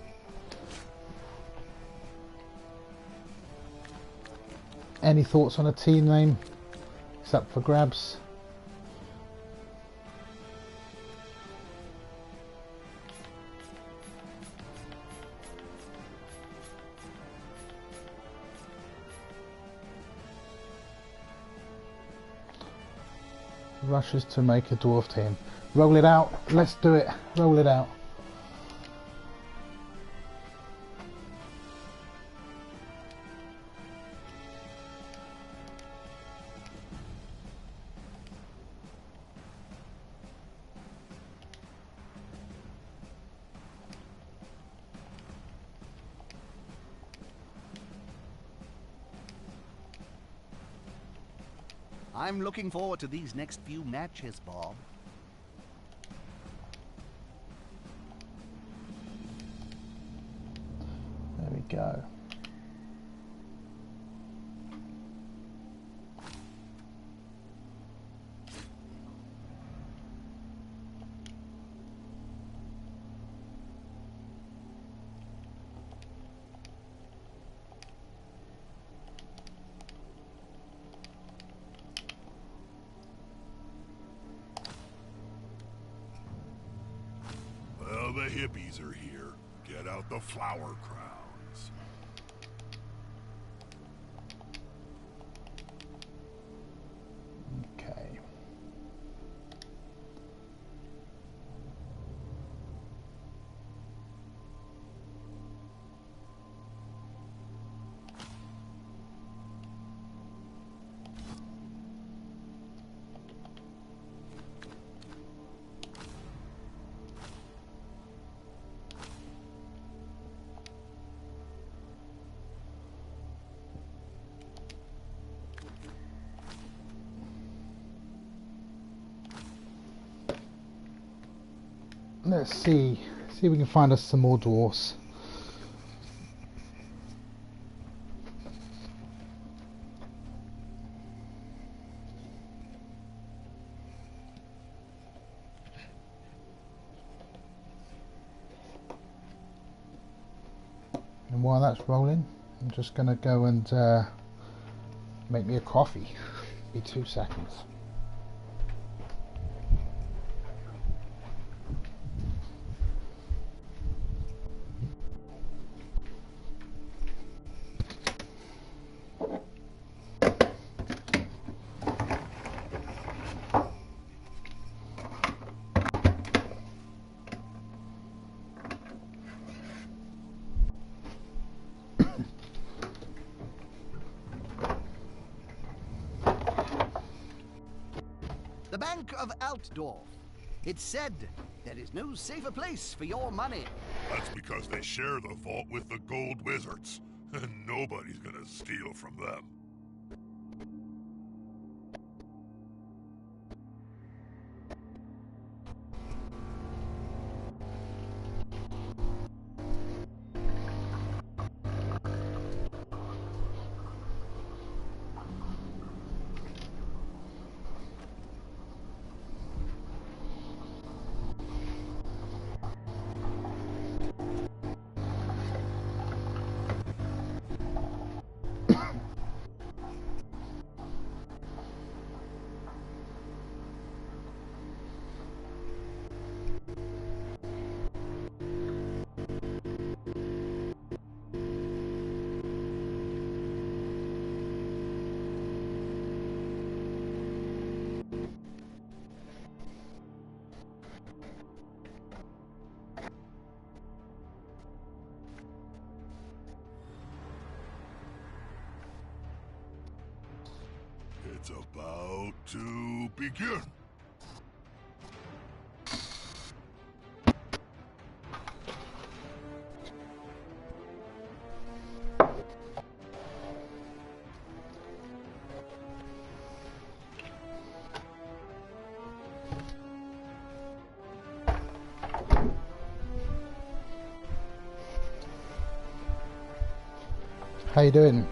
Any thoughts on a team name? It's up for grabs. Rushes to make a dwarf team. Roll it out. Let's do it. Roll it out. I'm looking forward to these next few matches, Bob. There we go. Well, the hippies are here. Get out the flower crowns. Okay. Let's see if we can find us some more dwarfs. And while that's rolling, I'm just going to go and make me a coffee. Be 2 seconds. The Bank of Altdorf. It's said there is no safer place for your money. That's because they share the vault with the gold wizards, and nobody's gonna steal from them. It's about to begin. How you doing?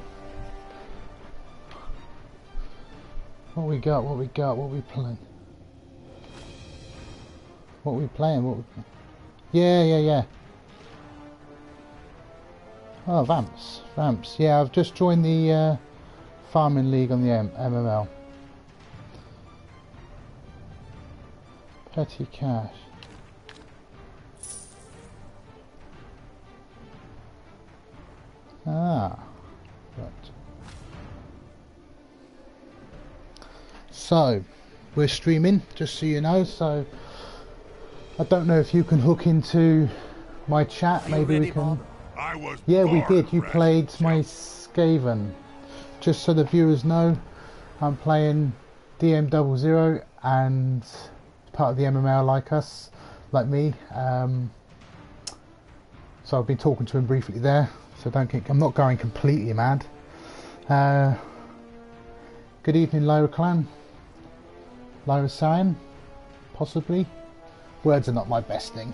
What we got? What we got? What we playing? What we playing? What we playing? Yeah. Oh, Vamps. Yeah, I've just joined the Farming League on the MML. Petty cash. Ah, right. So, we're streaming, just so you know, so I don't know if you can hook into my chat, maybe we can... Yeah, we did, you played my Skaven. Just so the viewers know, I'm playing DM00 and part of the MML like me. So I've been talking to him briefly there, so don't get, I'm not going completely mad. Good evening, Lyra Clan. Lyra Cyan, possibly. Words are not my best thing.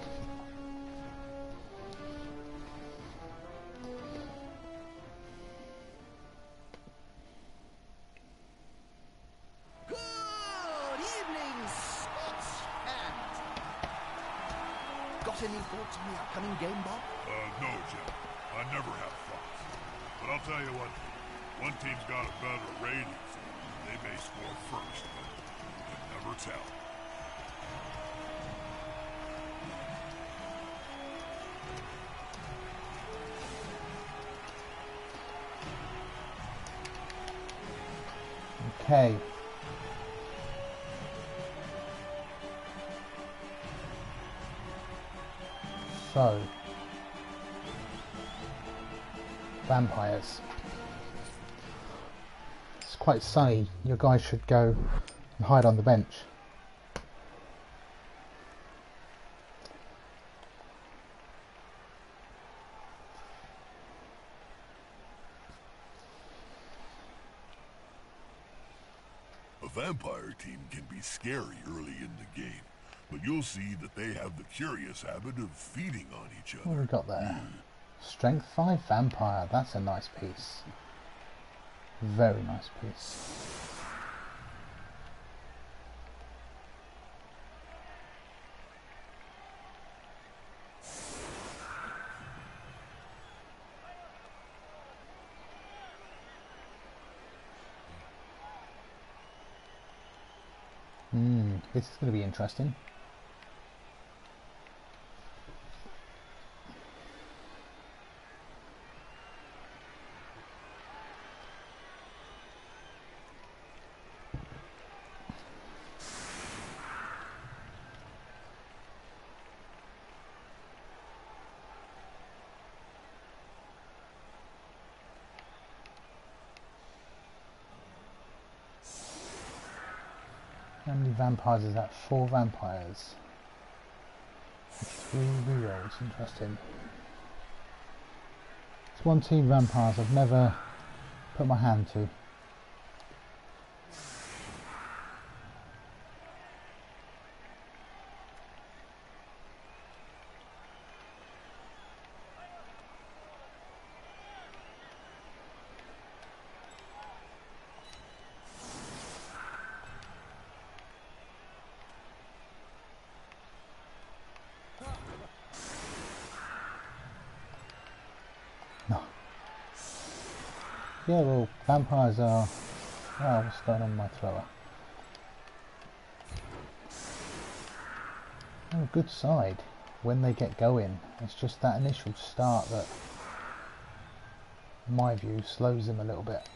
Good evening, sports fans. Got any thoughts on the upcoming game, Bob? No, Jim. I never have thoughts. But I'll tell you what, one team's got a better rating, so they may score first, but you can never tell. Okay. So, vampires. It's quite sunny. Your guys should go and hide on the bench. A vampire team can be scary early in the game, but you'll see that they have the curious habit of feeding on each other. What have we got there? Strength 5 vampire. That's a nice piece. Very nice piece. This is going to be interesting. How many vampires is that? 4 vampires. 3 rerolls, interesting. It's one team vampires I've never put my hand to. Yeah, well, vampires are... Oh, what's going on with my thrower? Oh, good side when they get going. It's just that initial start that, in my view, slows them a little bit.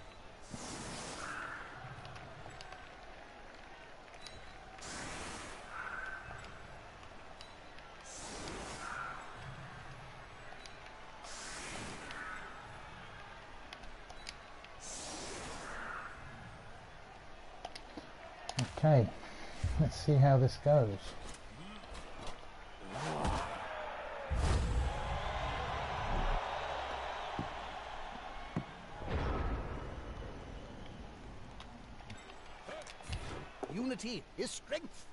Okay, let's see how this goes. Unity is strength.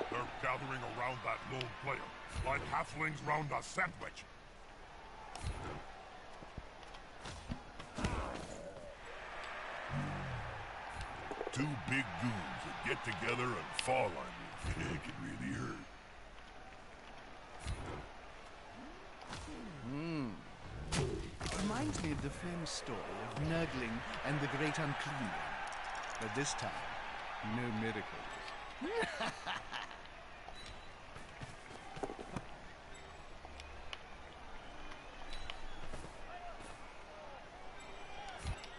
They're gathering around that lone player, like halflings round a sandwich. Two big goons that get together and fall on you. It can really hurt. Reminds me of the famous story of Nurgling and the Great Unclean One. But this time, no miracles.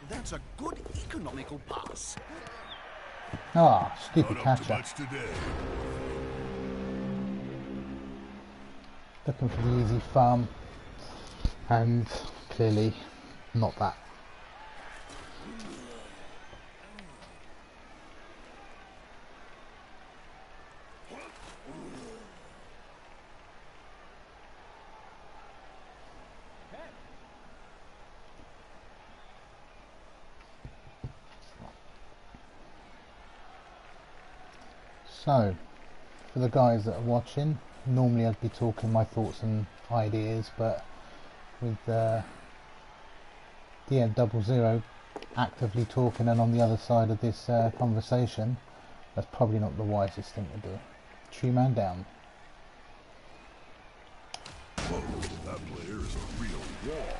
That's a good economical pass. Ah, stupid Not up to catcher. much today. Looking for the easy farm, and clearly not that. So, for the guys that are watching, normally I'd be talking my thoughts and ideas, but with DM00 actively talking and on the other side of this conversation, that's probably not the wisest thing to do. Tree man down. Whoa, that player is a real wall.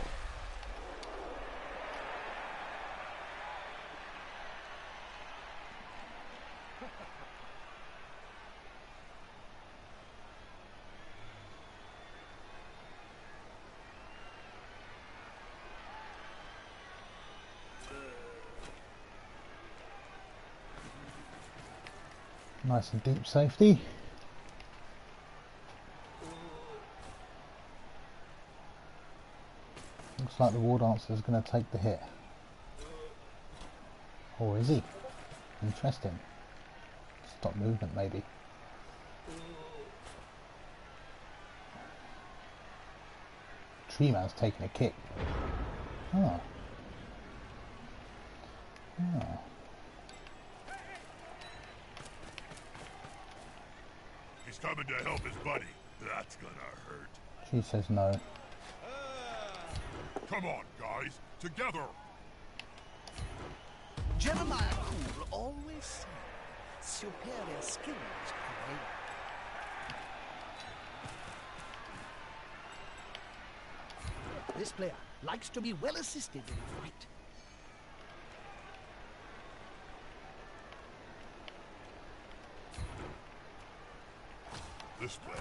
Nice and deep safety. Looks like the War Dancer is going to take the hit. Or is he? Interesting. Stop movement maybe. Tree man's taking a kick. Oh. Oh. He's coming to help his buddy. That's gonna hurt. She says no. Come on, guys. Together. Jeremiah Cool always said, superior skills prevail. This player likes to be well assisted in a fight. This player,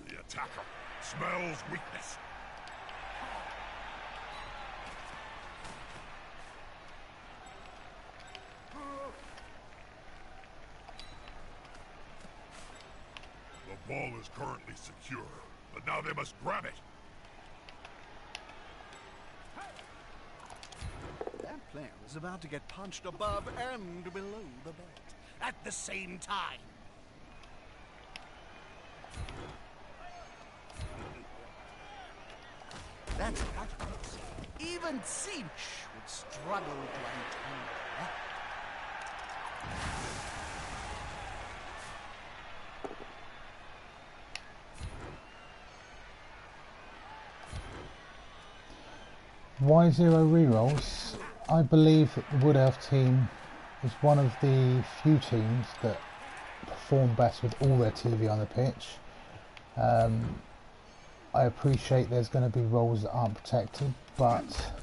the attacker, smells weakness. The ball is currently secure, but now they must grab it. That player is about to get punched above and below the belt at the same time. That's practice. Even Cinch would struggle to untangle that. Y0 rerolls. I believe that the Wood Elf team is one of the few teams that perform best with all their TV on the pitch. I appreciate there's going to be roles that aren't protected, but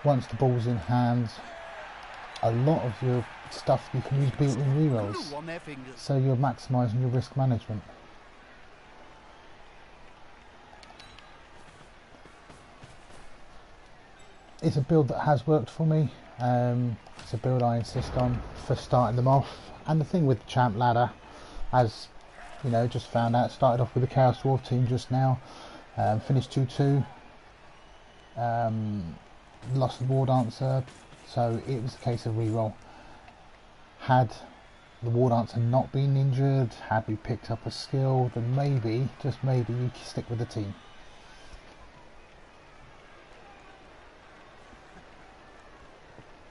once the ball's in hand, a lot of your stuff you can use built-in rerolls, Glue on their fingers. so you're maximising your risk management. It's a build that has worked for me. It's a build I insist on for starting them off, and the thing with the champ ladder, as You know, just found out. Started off with the Chaos Dwarf team just now. Finished 2-2. Lost the War Dancer, so it was a case of reroll. Had the War Dancer not been injured, had we picked up a skill, then maybe, just maybe, you can stick with the team.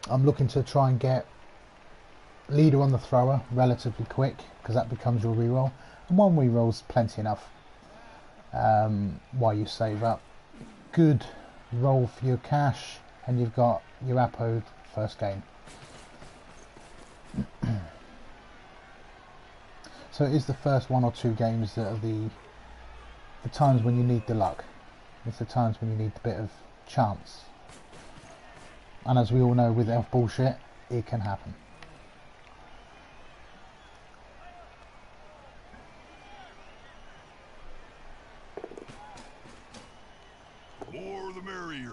I'm looking to try and get leader on the thrower relatively quick, because that becomes your reroll, and one reroll's plenty enough while you save up. Good roll for your cash, and you've got your Apo first game. So it is the first 1 or 2 games that are the times when you need the luck. It's the times when you need a bit of chance. And as we all know, with elf bullshit, it can happen. More the merrier.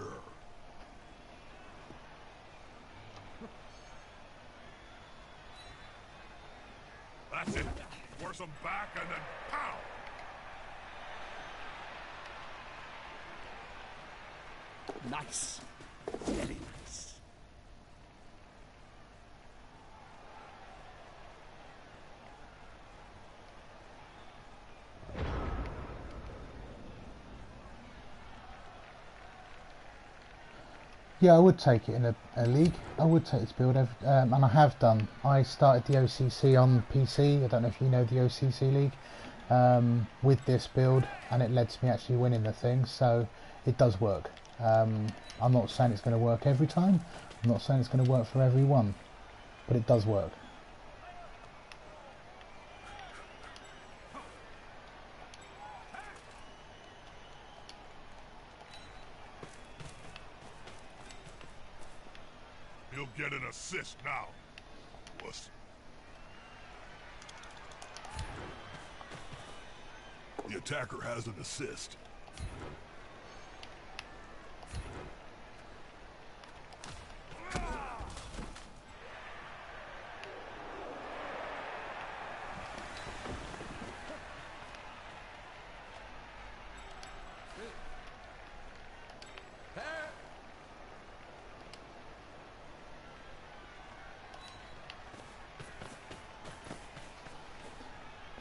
That's it. Force them back and then pow! Nice. Very nice. Yeah, I would take it in a league. I would take this build, and I have done. I started the OCC on PC. I don't know if you know the OCC league, with this build, and it led to me actually winning the thing. So it does work. I'm not saying it's going to work every time. I'm not saying it's going to work for everyone, but it does work. He'll get an assist now. Wuss. The attacker has an assist.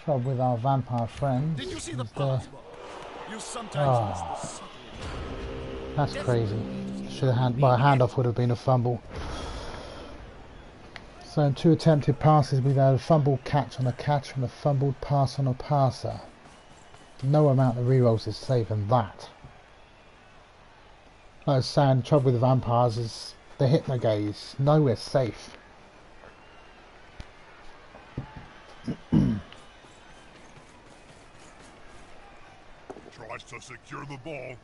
Trouble with our vampire friends. Did you see the is pass? You sometimes miss the subtle. that's crazy. Should have had, well, a handoff would have been a fumble. So in 2 attempted passes, we've had a fumbled catch on a catch and a fumbled pass on a passer. No amount of rerolls is saving that. Like I was saying, the trouble with the vampires is the hypnogaze. Nowhere safe. Tries to secure the ball.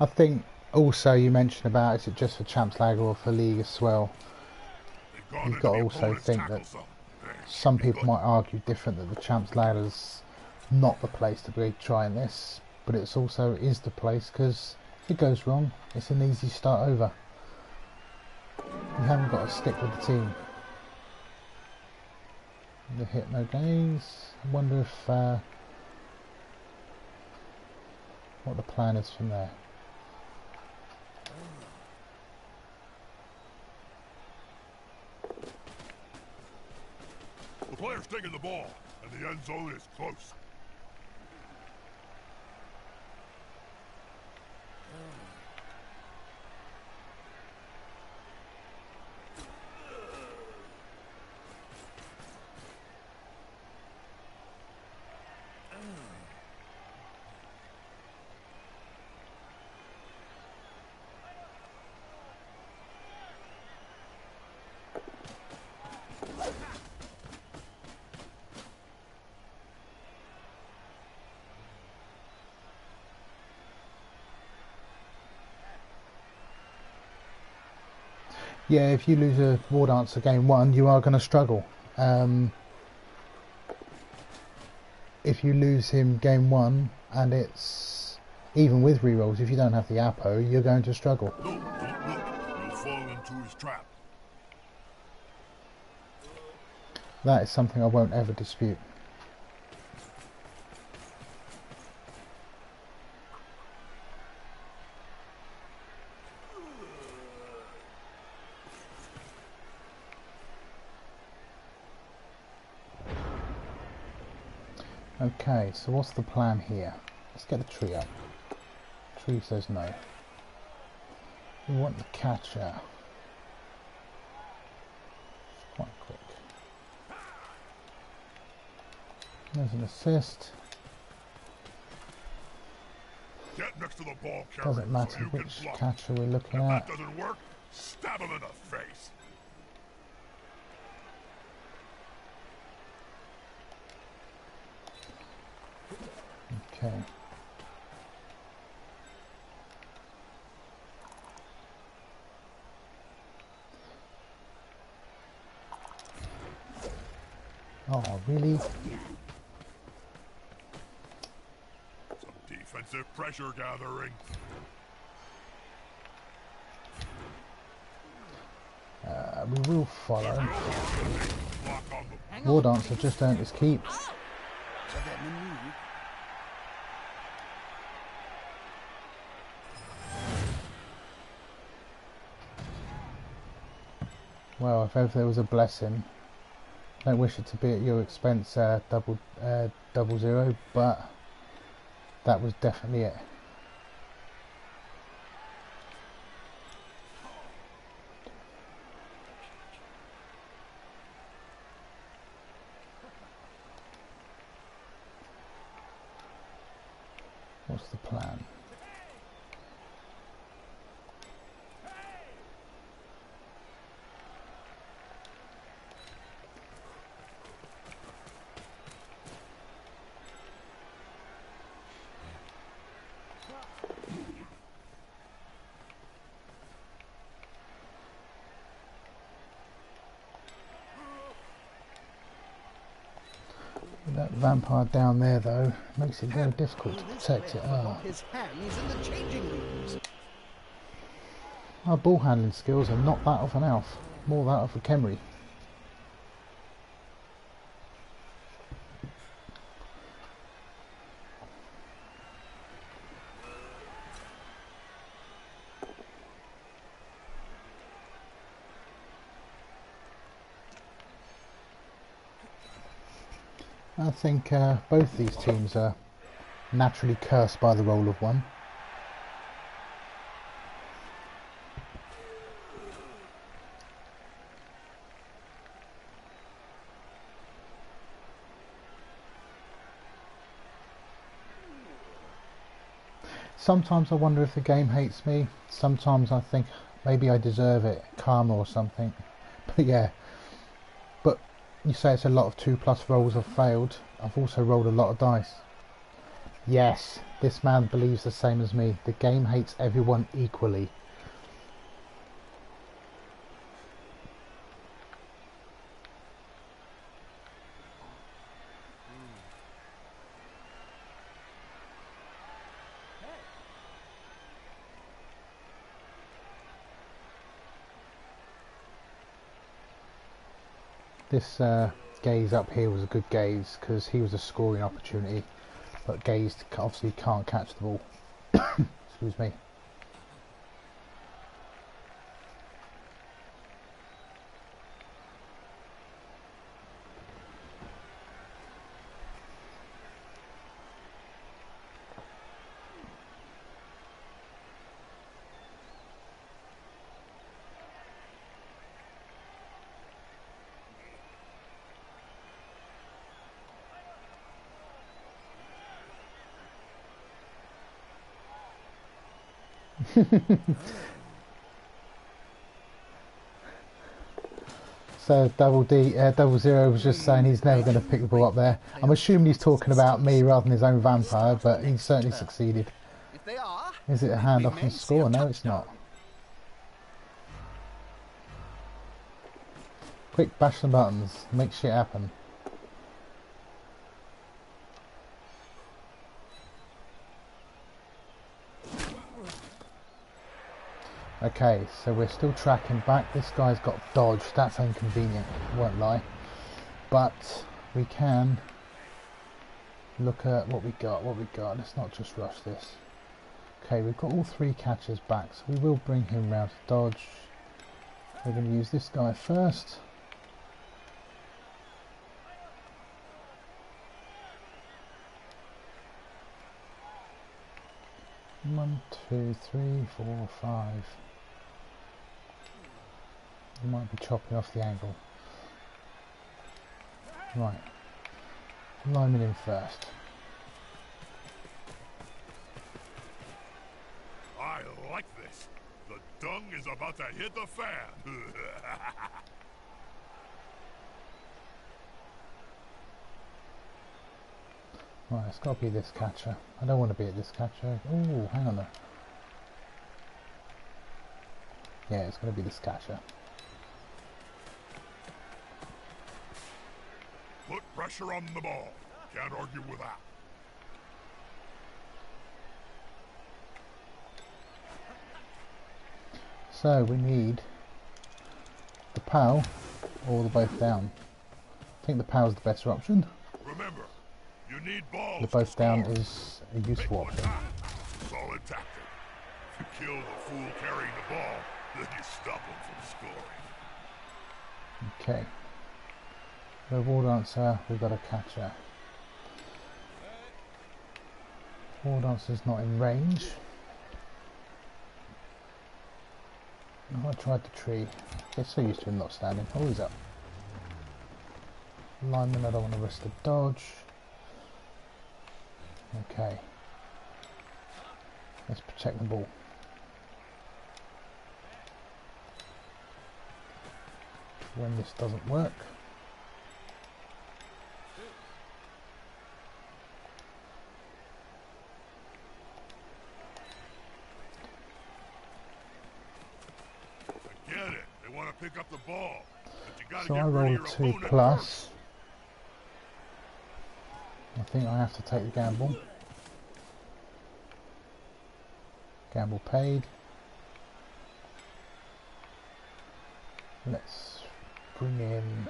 I think also you mentioned about, is it just for Champs Lag or for League as well? You've got to also think that some people might argue different, that the Champs Lag is not the place to be trying this, but it's also is the place, because if it goes wrong, it's an easy start over. You haven't got to stick with the team. The hypno gaze. I wonder if what the plan is from there. The player's taking the ball, and the end zone is close. Yeah, if you lose a War Dancer game 1, you are going to struggle. If you lose him game 1, and it's even with rerolls, if you don't have the Apo, you're going to struggle. No, don't look. You'll fall into his trap. That is something I won't ever dispute. Okay, so what's the plan here? Let's get the tree up. Tree says no. We want the catcher. Quite quick. There's an assist. Get next to the ball carrier. Doesn't matter so which catcher we're looking at. If that doesn't work, stab him in the face. Okay. Oh, really? Some defensive pressure gathering. We will follow. Block on the War Dancer just earned his keep. Well, if ever there was a blessing, I don't wish it to be at your expense, double zero, but that was definitely it. What's the plan? That vampire down there, though, makes it very difficult to protect it. His hands in the changing rooms. Our ball handling skills are not that of an elf, more that of a Khemri. I think both these teams are naturally cursed by the roll of 1. Sometimes I wonder if the game hates me. Sometimes I think maybe I deserve it, karma or something. But yeah. But you say it's a lot of 2+ rolls have failed. I've also rolled a lot of dice. Yes, this man believes the same as me. The game hates everyone equally. This gaze up here was a good gaze because he was a scoring opportunity, but gaze obviously can't catch the ball. Excuse me. So Double Zero was just saying he's never going to pick the ball up there. I'm assuming he's talking about me rather than his own vampire, but he certainly succeeded. If they are, Is it a handoff and score? No, it's not. Quick, bash the buttons. Make shit happen. Okay, so we're still tracking back. This guy's got dodge. That's inconvenient, won't lie. But we can look at what we got. Let's not just rush this. Okay, we've got all 3 catchers back, so we will bring him round to dodge. We're going to use this guy first. One, 2, 3, 4, 5. You might be chopping off the angle. Right. Lineman in first. I like this. The dung is about to hit the fan. Right, it's got to be this catcher. I don't want to be at this catcher. Oh, hang on there. Yeah, it's going to be this catcher. Put pressure on the ball. Can't argue with that. So we need the POW or the both down. I think the POW is the better option. Remember, you need balls. The both down is a useful option. Solid tactic. If you kill the fool carrying the ball, then you stop him from scoring. Okay. The ball dancer, we've got a catcher. Ball dancer's not in range. Oh, I tried the tree. Get so used to him not standing. Oh, he's up. Lineman, I don't want to risk the dodge. Okay. Let's protect the ball. When this doesn't work. I get it. They want to pick up the ball. But you gotta So get I rid of roll your a 2 opponent plus. first. I think I have to take the gamble. Gamble paid. Let's bring in...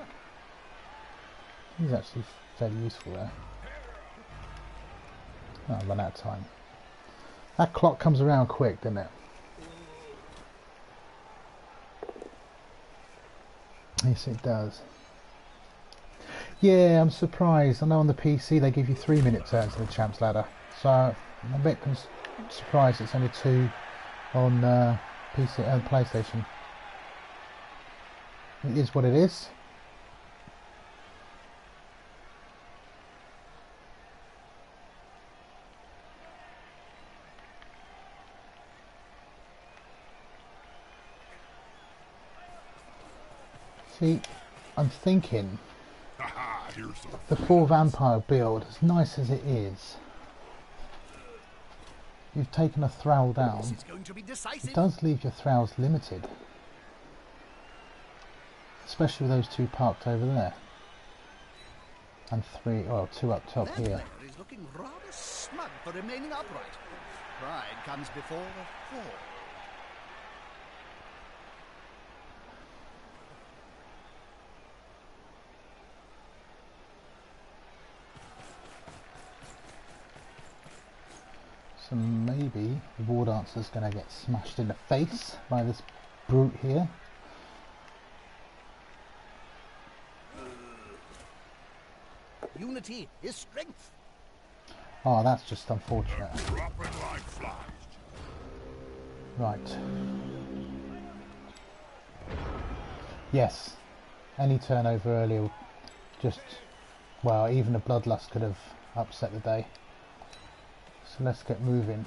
He's actually fairly useful there. Oh, I've run out of time. That clock comes around quick, doesn't it? Yes, it does. Yeah, I'm surprised. I know on the PC they give you 3-minute turns in the Champs Ladder, so I'm a bit surprised it's only 2 on PC and PlayStation. It is what it is. See, I'm thinking Haha, here's some the 4 vampire build, as nice as it is, you've taken a Thrall down. It's going to be decisive. It does leave your Thralls limited. Especially with those 2 parked over there. And 3, well, 2 up top That here. player is looking rather smug for remaining upright. Pride comes before the fall. So maybe the War Dancer's going to get smashed in the face by this brute here. Unity is strength. Oh, that's just unfortunate. dropping like flies. Right. Yes. Any turnover earlier just... Well, even a Bloodlust could have upset the day. So let's get moving.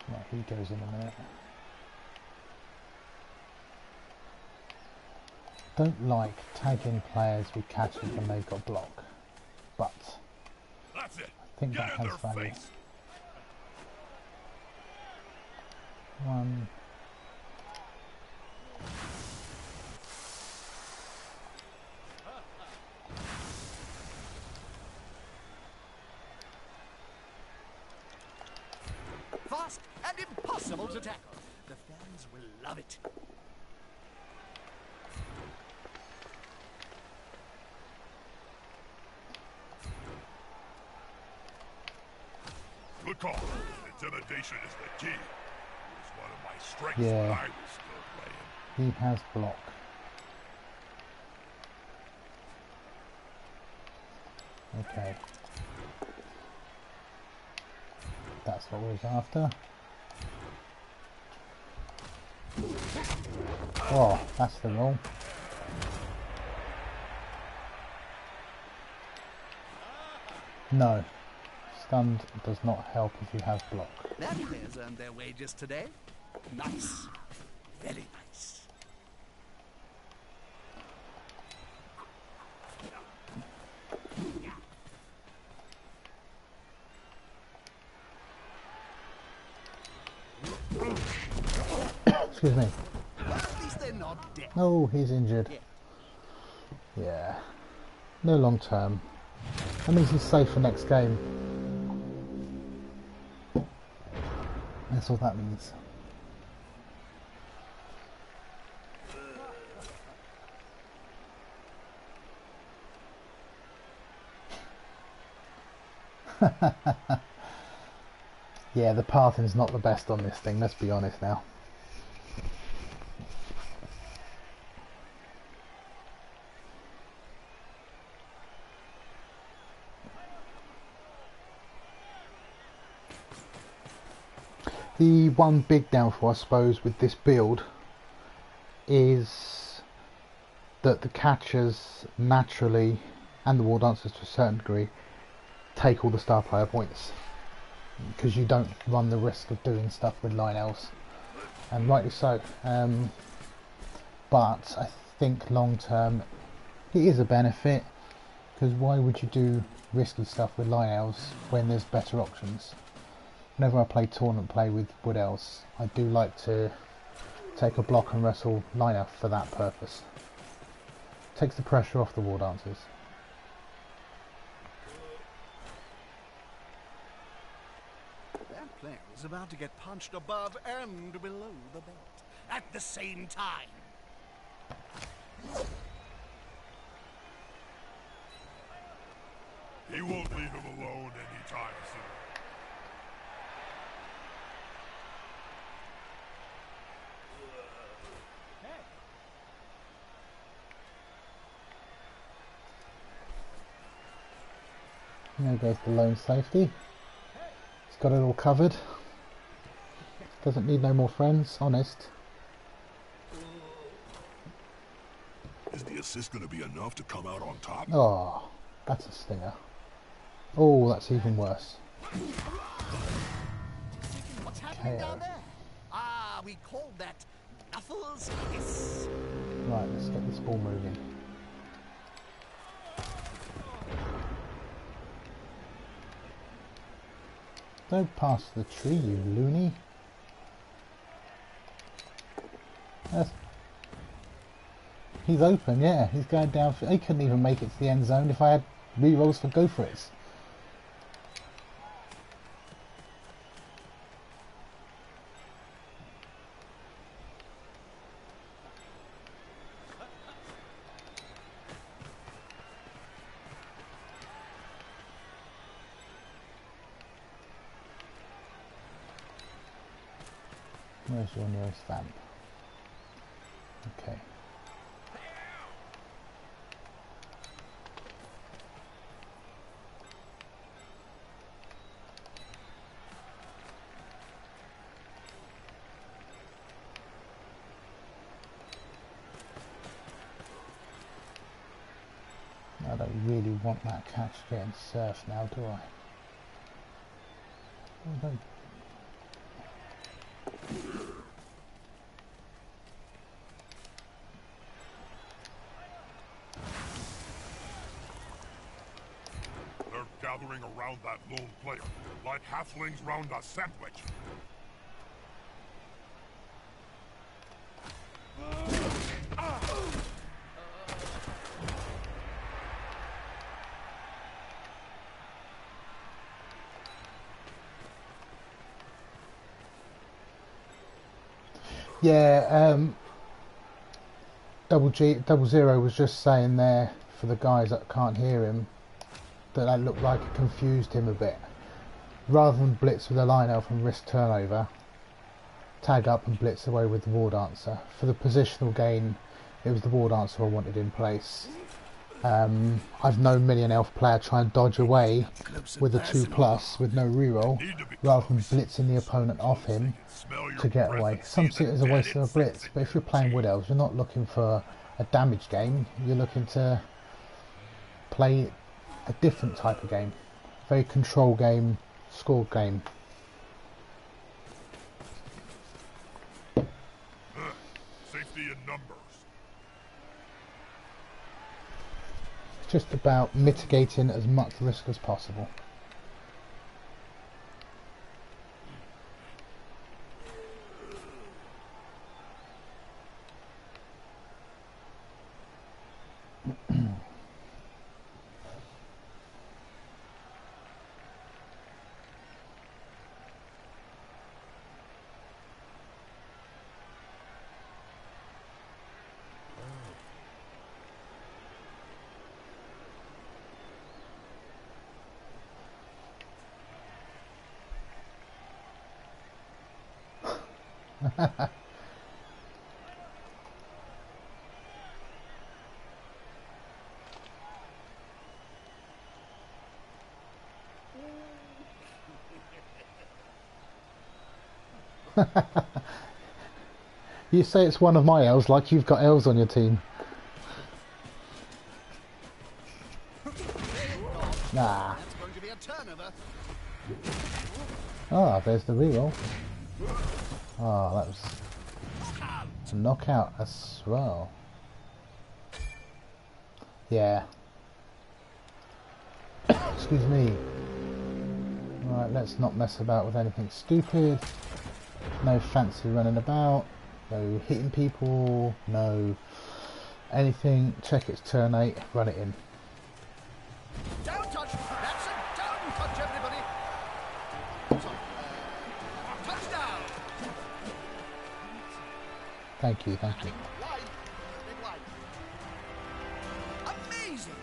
Yeah, he goes in a minute. Don't like tagging players with catches when they've got block, but That's it. I think that Get in has their value. face. One. Fast and impossible to tackle. The fans will love it. Good call. Intimidation is the key. It was one of my strengths Yeah. when I was still playing. He has block. Okay. That's what we was after. Oh, that's the roll. No. Stunned does not help if you have block. That player's earned their wages today. Nice. Very nice. Excuse me. Well, at least they're not dead. Oh, he's injured. Yeah. Yeah. No long term. That means he's safe for next game. That's all that means. Yeah, the pathing's not the best on this thing, let's be honest now. The one big downfall, I suppose, with this build is that the catchers naturally, and the war dancers to a certain degree, take all the star player points because you don't run the risk of doing stuff with Lionels, and rightly so. But I think long term it is a benefit, because why would you do risky stuff with Lionels when there's better options? Whenever I play tournament play with Wood Elves, I do like to take a block and wrestle line elf for that purpose. Takes the pressure off the war dancers. That player is about to get punched above and below the belt at the same time. He won't leave him alone anytime soon. There goes the lone safety. He's got it all covered. Doesn't need no more friends, honest. Is the assist going to be enough to come out on top? Oh, that's a stinger. Oh, that's even worse. What's happening KO. down there? Ah, we called that Knuffles Hiss. Right, let's get this ball moving. Don't pass the tree, you loony. He's open, yeah. He's going down. He couldn't even make it to the end zone if I had rerolls for go for it. Where's your nearest vamp? Okay. I don't really want that catch getting surfed now, do I? I don't. around that lone player, like halflings round a sandwich. Yeah, Double Zero was just saying there, for the guys that can't hear him, that looked like it confused him a bit. Rather than blitz with a line elf and risk turnover, tag up and blitz away with the War Dancer. For the positional gain, it was the War Dancer I wanted in place. I've known many an elf player try and dodge away with a 2+ with no reroll, rather than blitzing the opponent off him to get away. Some see it as a waste of a blitz, but if you're playing Wood Elves, you're not looking for a damage game, you're looking to play a different type of game. Very control game, score game. Safety in numbers. It's just about mitigating as much risk as possible. You say it's one of my elves like you've got elves on your team. Nah. That's going to be a turnover. Ah, there's the reroll. Ah, that was a knockout as well. Yeah. Excuse me. Right, let's not mess about with anything stupid. No fancy running about. No hitting people. No anything. Check its turn 8. Run it in. Don't touch. That's it. Don't touch everybody. Touchdown. Thank you, thank you. Wide. Big wide. Amazing.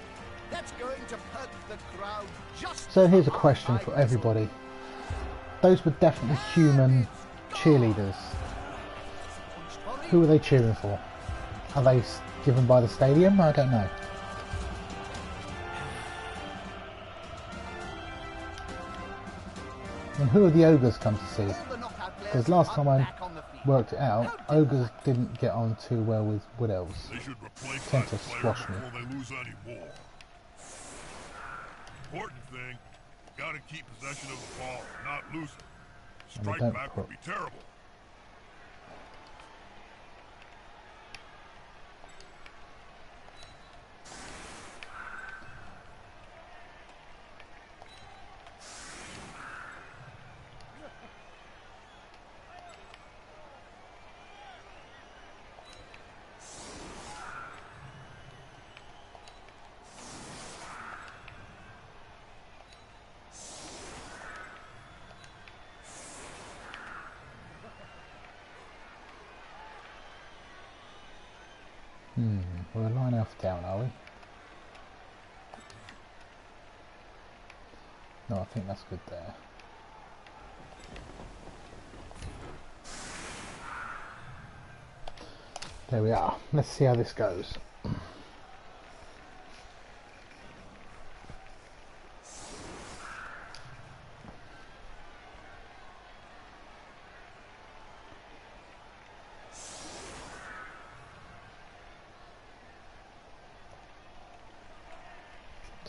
That's going to perk the crowd just. So here's a question for everybody. Those were definitely human cheerleaders. Who are they cheering for? Are they given by the stadium? I don't know. And who are the ogres come to see? Because last time I worked it out, ogres didn't get on too well with wood elves. They should replace Tend that to player squash me. before they lose any more. Important thing, gotta keep possession of the ball, not lose it. And they Strike don't back put- would be terrible. We're a line elf down, are we? No, I think that's good there. There we are. Let's see how this goes.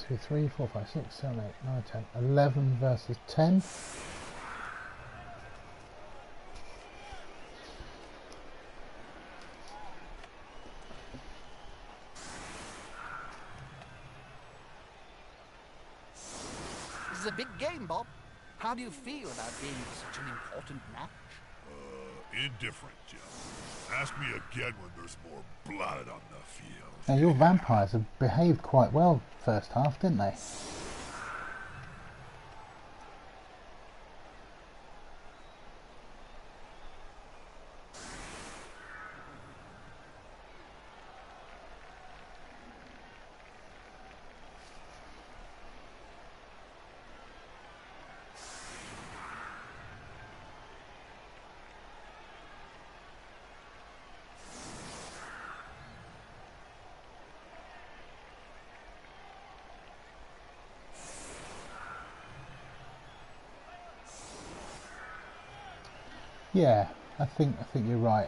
Two, 3, 4, 5, 6, 7, 8, 9, 10, 11 versus 10. This is a big How do you feel about being such an important match? Indifferent, Jim. Ask me again when there's more blood on the field. Now your vampires have behaved quite well first half, didn't they? Yeah, I think you're right.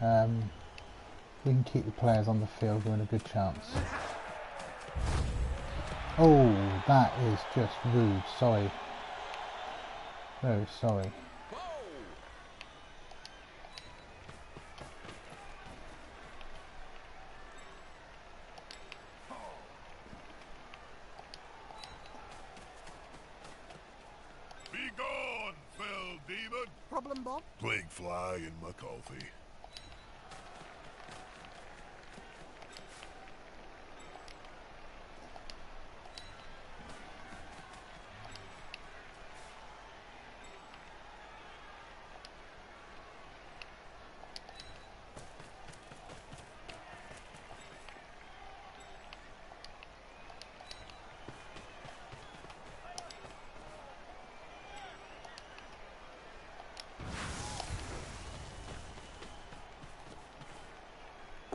We can keep the players on the field, we're in a good chance. Oh, that is just rude. Sorry. Very sorry. Be gone, fell demon! Problem, Bob? Plague fly in my coffee.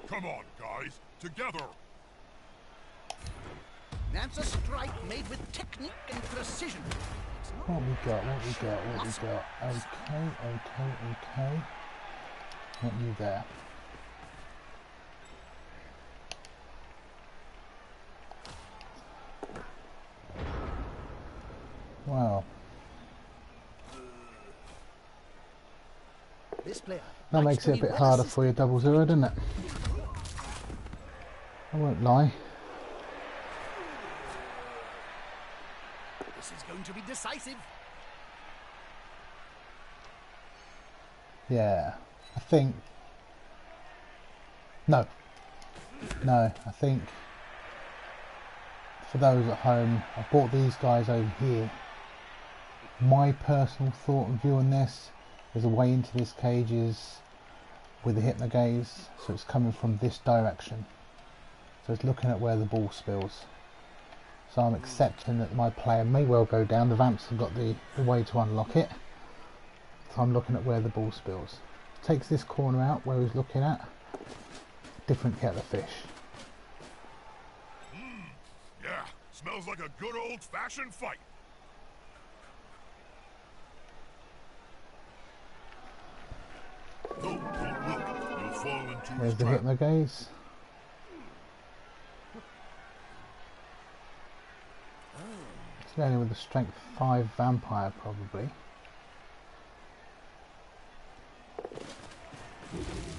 Come on, guys, together! That's a strike made with technique and precision. It's not What we got? Okay. Not you there. Wow. this player. That likes makes to it a be bit well harder assisted. for you, 0-0, doesn't it? I won't lie. This is going to be decisive. Yeah, I think... No, I think for those at home, I brought these guys over here. My personal thought and view on this is the way into this cage is with the hypnogaze, so it's coming from this direction. So it's looking at where the ball spills. So I'm accepting that my player may well go down. The Vamps have got the way to unlock it. So I'm looking at where the ball spills. Takes this corner out where he's looking at. Different kettle of fish. Yeah, smells like a good old-fashioned fight. No, don't look. You'll fall into There's his the trap. hypnogaze. It's going with the strength 5 vampire probably.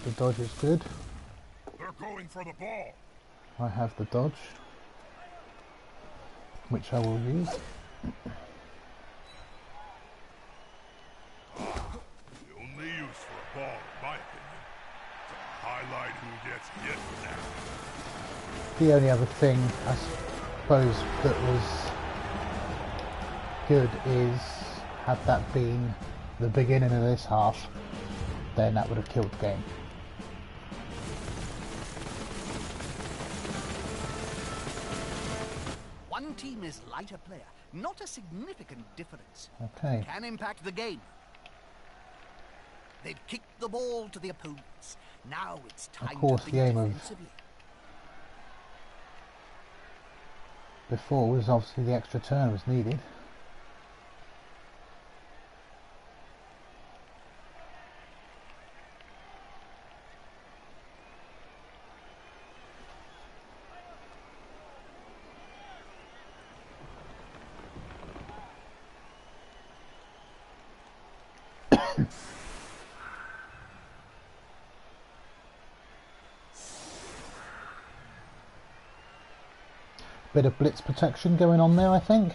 The dodge is good. They're going for the ball. I have the dodge, which I will use. The only use for a ball, in my opinion, to highlight who gets hit now. The only other thing I suppose that was good is, had that been the beginning of this half, then that would have killed the game. One team is lighter player, not a significant difference. Okay, Can impact the game. They've kicked the ball to the opponents. Now it's time course, to the think aim of- defensively. before was obviously the extra turn was needed. Bit of blitz protection going on there, I think.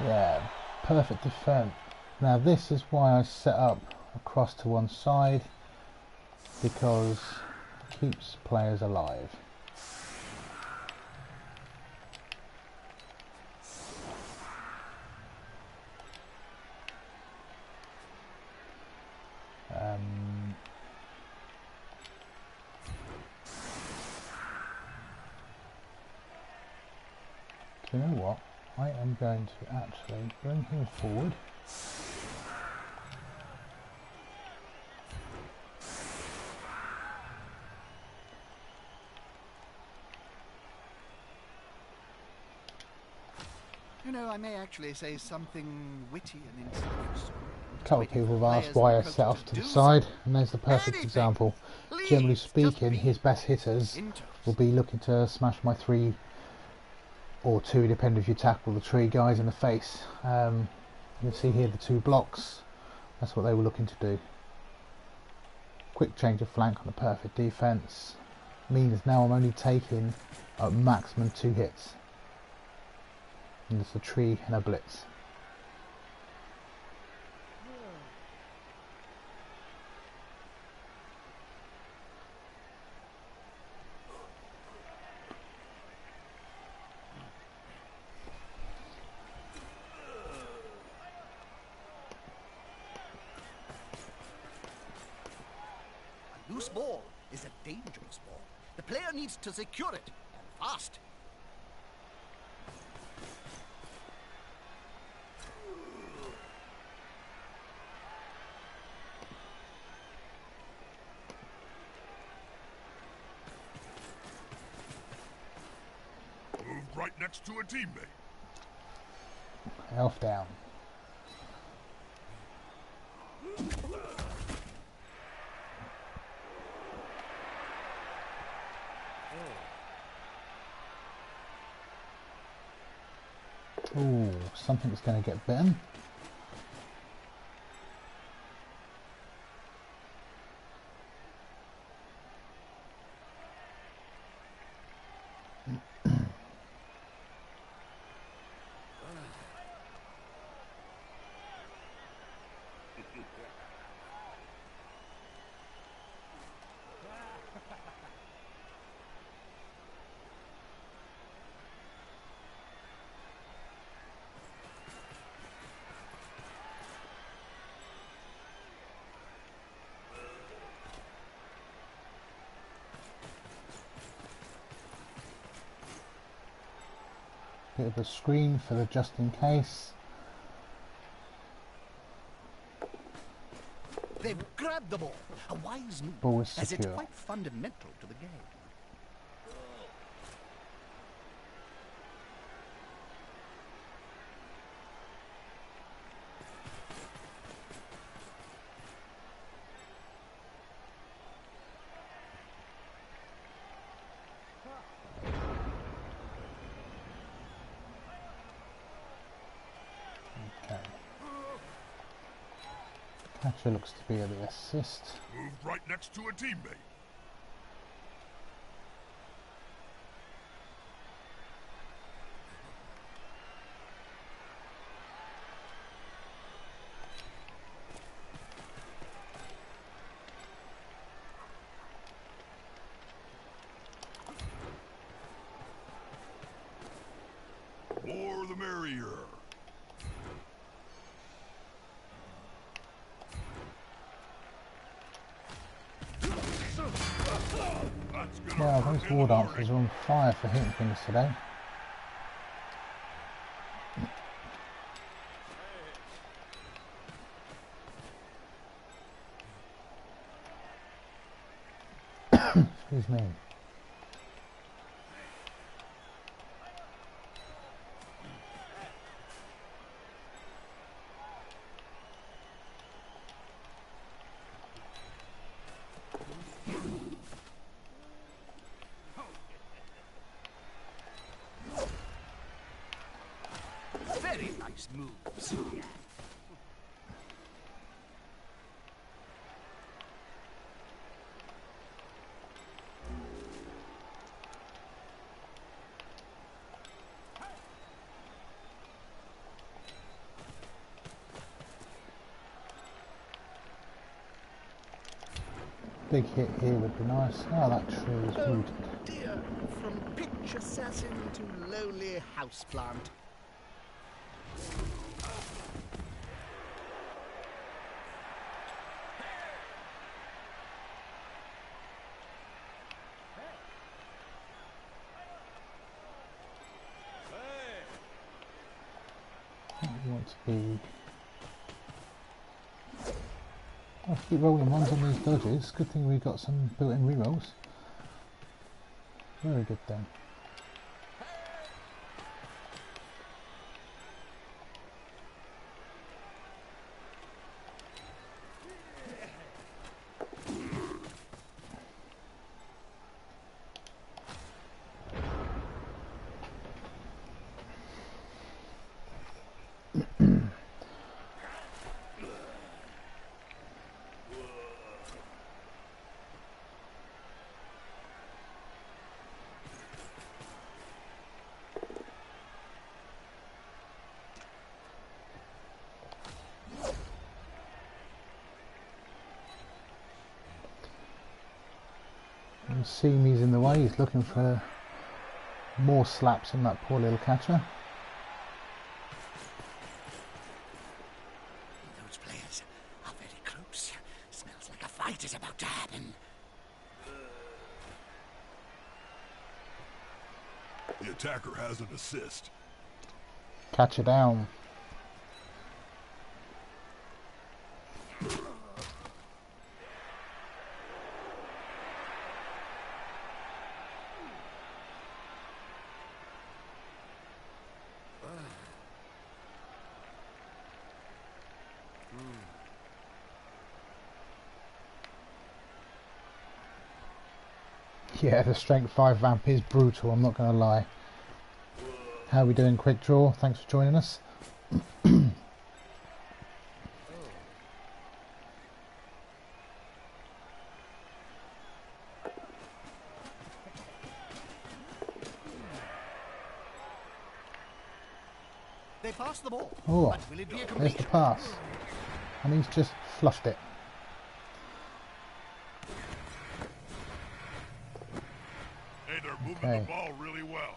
Yeah, perfect defense. Now this is why I set up across to one side, because it keeps players alive. Do you know what? I am going to actually bring him forward. You know, I may actually say something witty and insightful. A couple of people have asked why I set off to the side, and there's the perfect example. Generally speaking, his best hitters will be looking to smash my 3 or 2, depending if you tackle the tree guys in the face. You can see here the 2 blocks. That's what they were looking to do. Quick change of flank on a perfect defense means now I'm only taking a maximum 2 hits. And there's a tree and a blitz. A loose ball is a dangerous ball. The player needs to secure it, and fast. Moved right next to a teammate. Elf down. Ooh, something's going to get bitten. Bit of a screen for the just in case. They've grabbed the ball. A wise move, Ball is as it's secure. quite fundamental to the game. Okay. Catcher looks to be the assist. Moved right next to a teammate. More the merrier. Well, those war dancers are on fire for hitting things today. Excuse me. Very nice moves. big hit here would be nice. Oh, that tree is Oh rooted. dear, from pitch assassin to lowly houseplant. You want to be... I'll keep rolling ones on these dodges. Good thing we've got some built-in rerolls. Very good then. Seamy's in the way, he's looking for more slaps on that poor little catcher. Those players are very close. Smells like a fight is about to happen. The attacker has an assist. Catcher down. Yeah, the strength 5 vamp is brutal, I'm not going to lie. How are we doing, Quick Draw? Thanks for joining us. They pass the ball. Oh, But will it be a there's complete? the pass. And he's just fluffed it. Hey, they're moving Okay. the ball really well.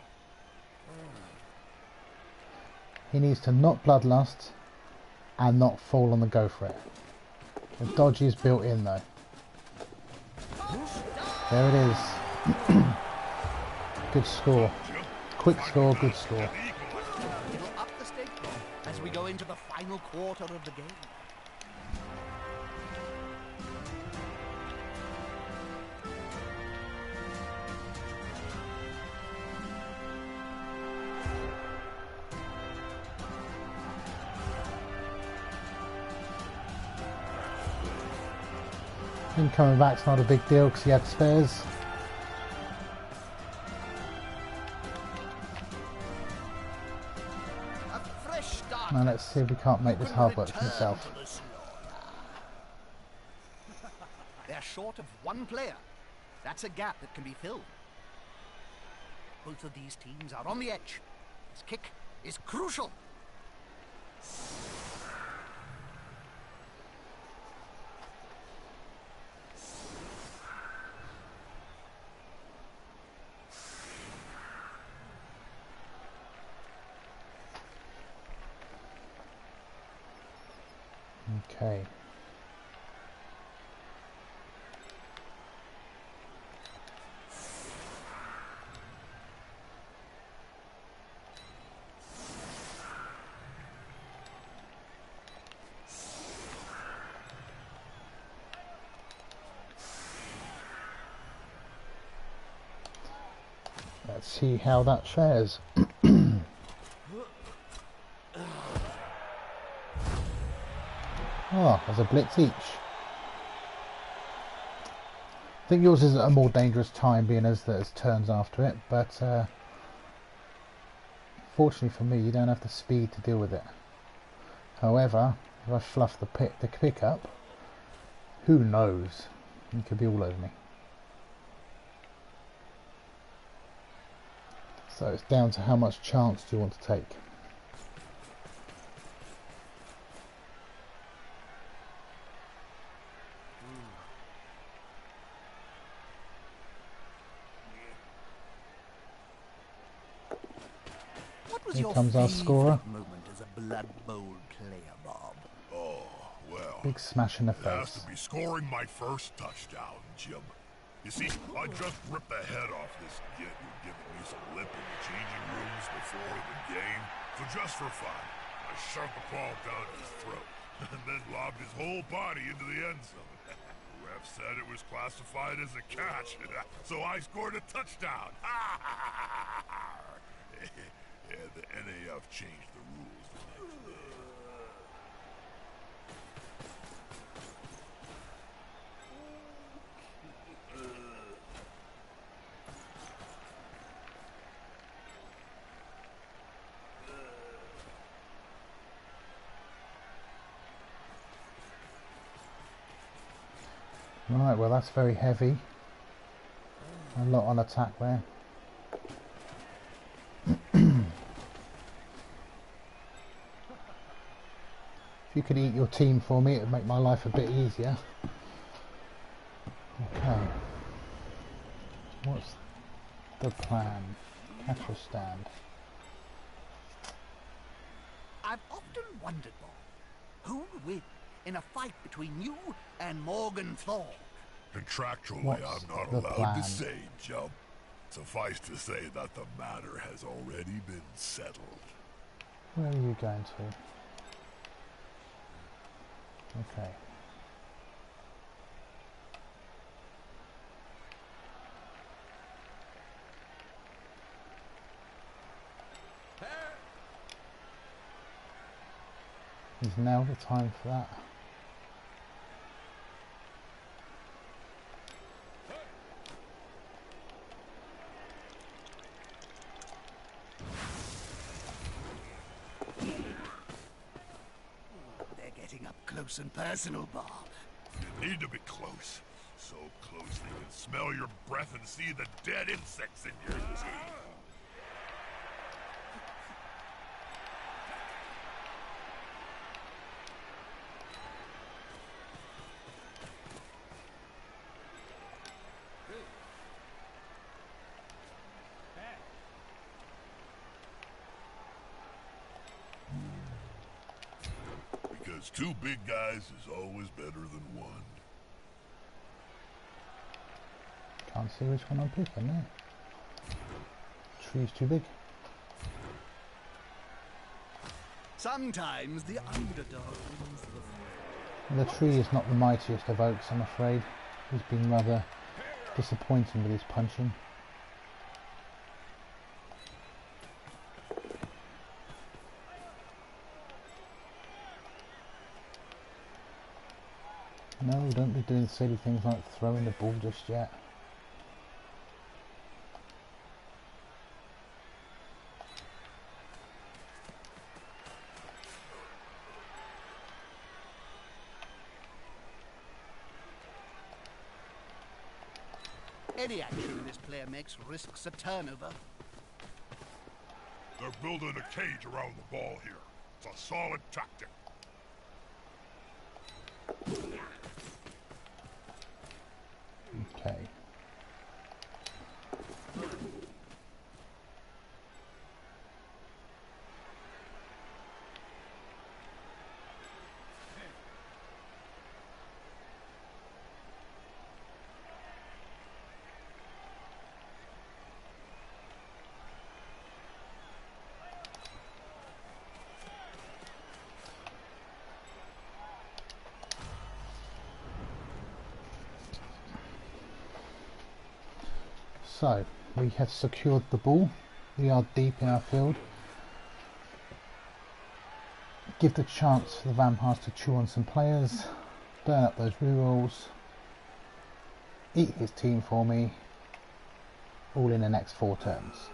He needs to not bloodlust and not fall on the go for it. The dodge is built in though. There it is. Good score. Quick score, good score. It'll up the stake as we go into the final quarter of the game. Him coming back's not a big deal because he had spares. A fresh start. Now let's see if we can't make this hard work for himself. They're short of one player. That's a gap that can be filled. Both of these teams are on the edge. This kick is crucial. Okay. Let's see how that fares. Oh, there's a blitz each. I think yours is at a more dangerous time being as there's turns after it, but fortunately for me you don't have the speed to deal with it. However, if I fluff the pick up, who knows? He could be all over me. So it's down to how much chance do you want to take. was Here your comes our scorer. favorite moment as a Blood Bowl player, Bob? Oh, well. Big smash in the It has to face. be scoring my first touchdown, Jim. You see, I just ripped the head off this kid who giving me some lip in the changing rooms before the game. So just for fun, I shoved the ball down his throat and then lobbed his whole body into the end zone. The ref said it was classified as a catch, so I scored a touchdown. Yeah, the NAF changed the rules the next day. Right, well that's very heavy. A lot on attack there. If you could eat your team for me, it would make my life a bit easier. Okay. What's the plan? Catch or stand? I've often wondered, Bob, who would win in a fight between you and Morgan Thorpe? Contractually, What's I'm not the allowed plan? to say, Jump. Suffice to say that the matter has already been settled. Where are you going to? Okay. Is now the time for that? They're getting up close and personal, Bob. You need to be close. So close they can smell your breath and see the dead insects in your teeth. Because two big guys is always better than one. Can't see which one I'm picking there. Tree's too big. Sometimes the underdog wins the fight. The tree is not the mightiest of oaks, I'm afraid. He's been rather disappointing with his punching. No, don't be doing silly things like throwing the ball just yet. Any action this player makes risks a turnover. They're building a cage around the ball here. It's a solid tactic. Okay. So, we have secured the ball. We are deep in our field. Give the chance for the vampires to chew on some players, burn up those rerolls, eat his team for me, all in the next 4 turns.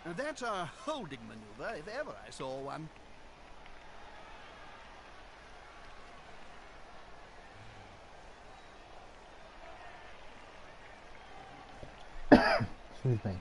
Now that's a holding maneuver, if ever I saw one. Excuse me.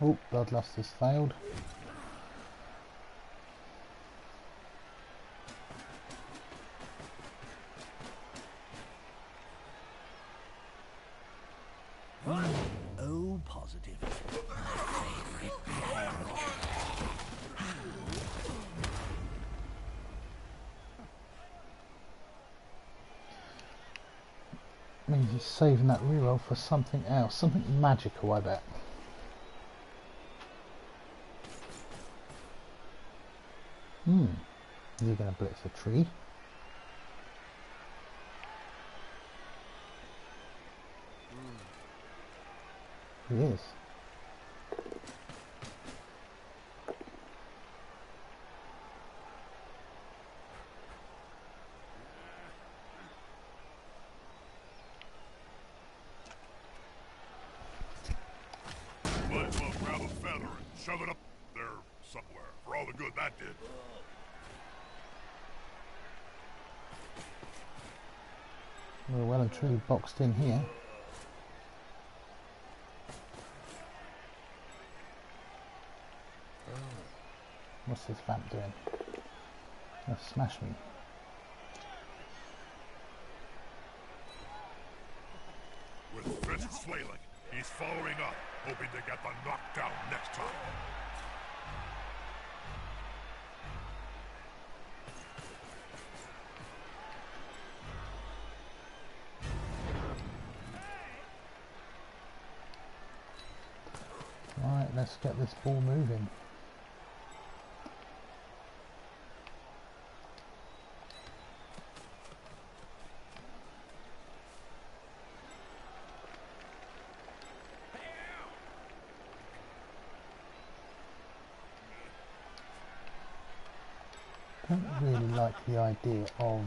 Oh, Bloodlust has failed. Oh, positive. Means he's saving that reroll for something else, something magical, I bet. Is he going to blitz a tree? He is. Might as well grab a feather and shove it up there somewhere, for all the good that did. We're well and truly boxed in here. What's this vamp doing? Gonna smash me. With fists flailing, he's following up, hoping to get the knockdown next time. Right, let's get this ball moving. I don't really like the idea of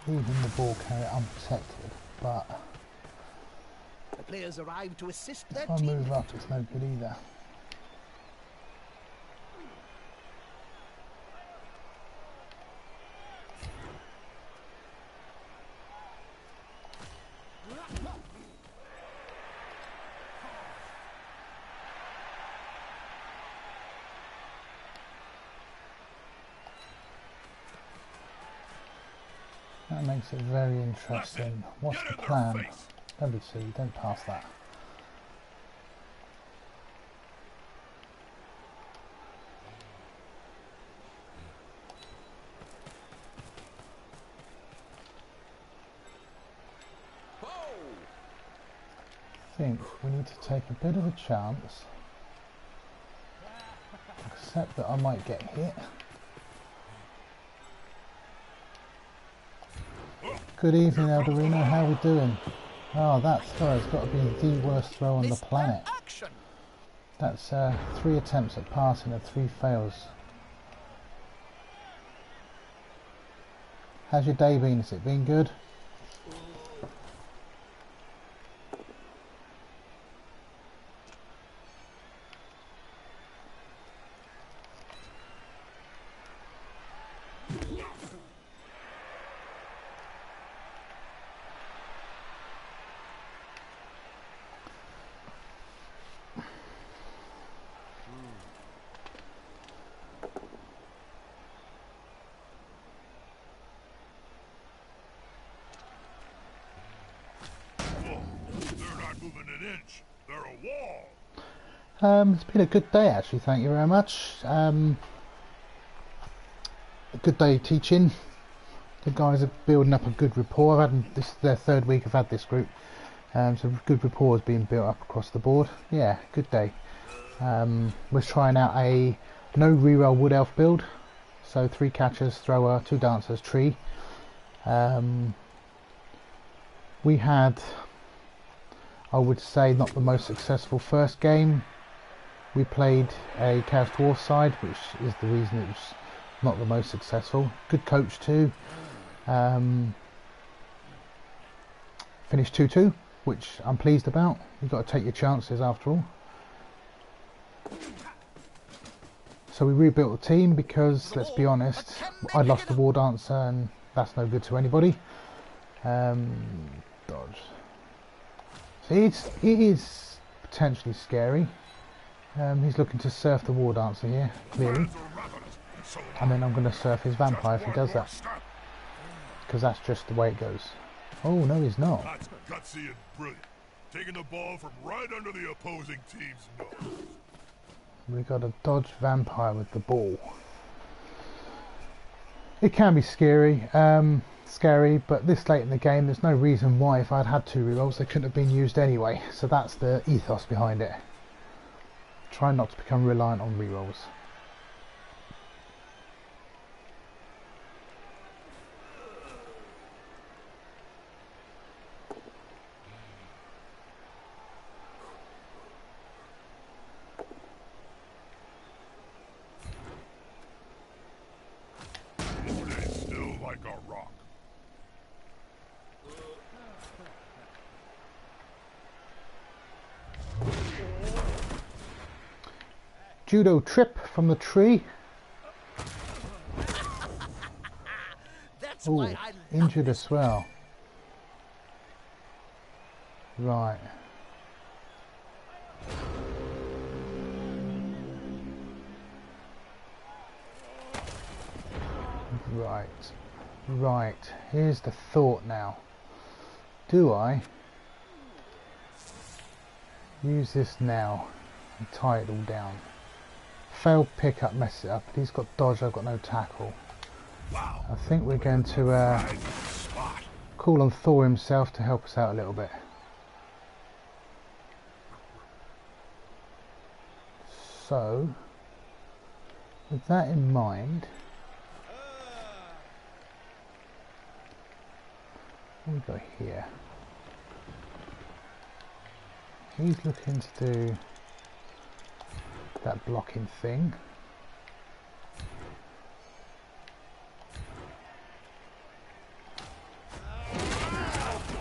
leaving the ball carrier unprotected, but The players arrive to assist their if I team. move up, it's no good either. That makes it very interesting. What's the plan? Don't be silly, don't pass that. I think we need to take a bit of a chance. Accept that I might get hit. Good evening, Elderino. How are we doing? Oh, that throw has got to be the worst throw on the planet. That's 3 attempts at passing and 3 fails. How's your day been? Has it been good? They're a wall. It's been a good day actually, thank you very much. A good day teaching. The guys are building up a good rapport. This is their 3rd week I've had this group. So good rapport is being built up across the board. Yeah, good day. We're trying out a no reroll wood elf build. So 3 catchers, thrower, 2 dancers, tree. We had, I would say, not the most successful first game. We played a Chaos Dwarf side, which is the reason it was not the most successful. Good coach too. Finished 2-2, which I'm pleased about. You've got to take your chances after all. So we rebuilt the team because, let's be honest, I lost the War Dancer and that's no good to anybody. Dodge. See, it is potentially scary. He's looking to surf the War Dancer here, clearly. And then I'm going to surf his Vampire if he does that. Because that's just the way it goes. Oh, no, he's not. That's gutsy and brilliant. Taking the ball from right under the opposing team's nose. We got a dodge Vampire with the ball. It can be scary, but this late in the game, there's no reason why if I'd had 2 rerolls, they couldn't have been used anyway. So that's the ethos behind it. Try not to become reliant on rerolls. Judo trip from the tree. Oh, injured as well. Right. Right. Here's the thought now. Do I use this now and tie it all down? Failed pickup, mess it up, but he's got dodge, I've got no tackle. Wow. I think we're going to call on Thor himself to help us out a little bit. So, with that in mind, what have we got here? He's looking to do that blocking thing.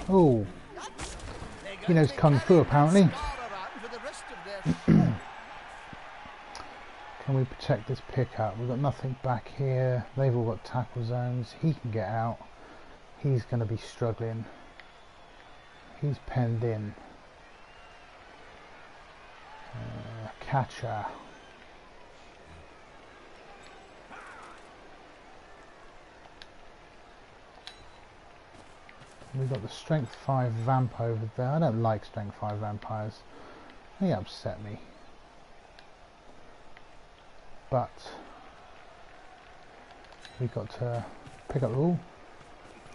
Oh, he knows Kung Fu apparently. Can we protect this pickup? We've got nothing back here. They've all got tackle zones. He can get out. He's going to be struggling. He's penned in. Catcher. We've got the strength 5 vamp over there. I don't like strength 5 vampires. They upset me. But we got to pick up the ball.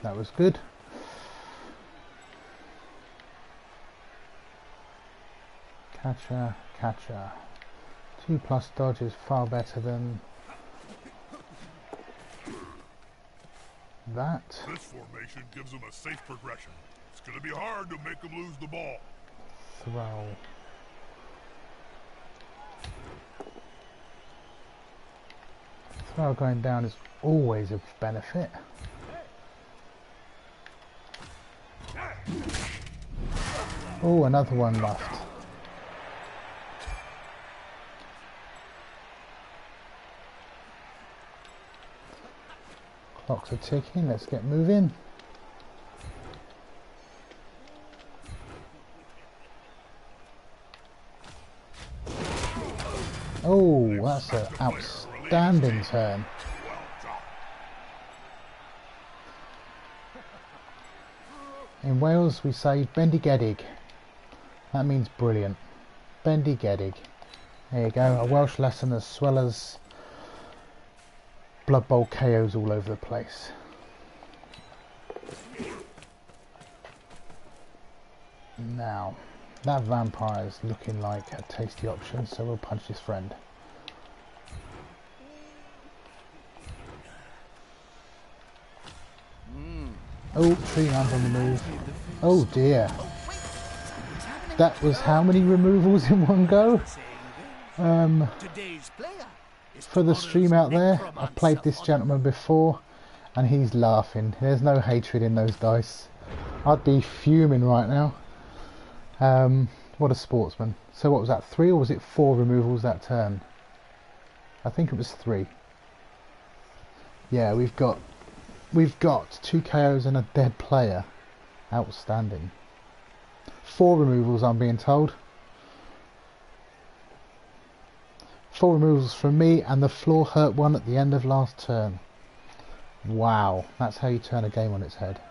That was good. Catcher. 2+ dodge is far better than that. This formation gives them a safe progression. It's going to be hard to make them lose the ball. Throw going down is always a benefit. Oh, another one left. Clocks are ticking, let's get moving. Oh, that's an outstanding turn. In Wales we say bendigedig. That means brilliant. Bendigedig. There you go, a Welsh lesson as well as Blood Bowl KOs all over the place. Now, that vampire is looking like a tasty option, so we'll punch his friend. Oh, tree man's on the move. Oh dear. That was how many removals in one go? For the stream out there, I've played this gentleman before and he's laughing. There's no hatred in those dice. I'd be fuming right now. What a sportsman. So what was that, 3 or was it 4 removals that turn? I think it was 3. Yeah, we've got 2 KOs and a dead player. Outstanding. 4 removals I'm being told. Full removals from me, and the floor hurt one at the end of last turn. Wow, that's how you turn a game on its head.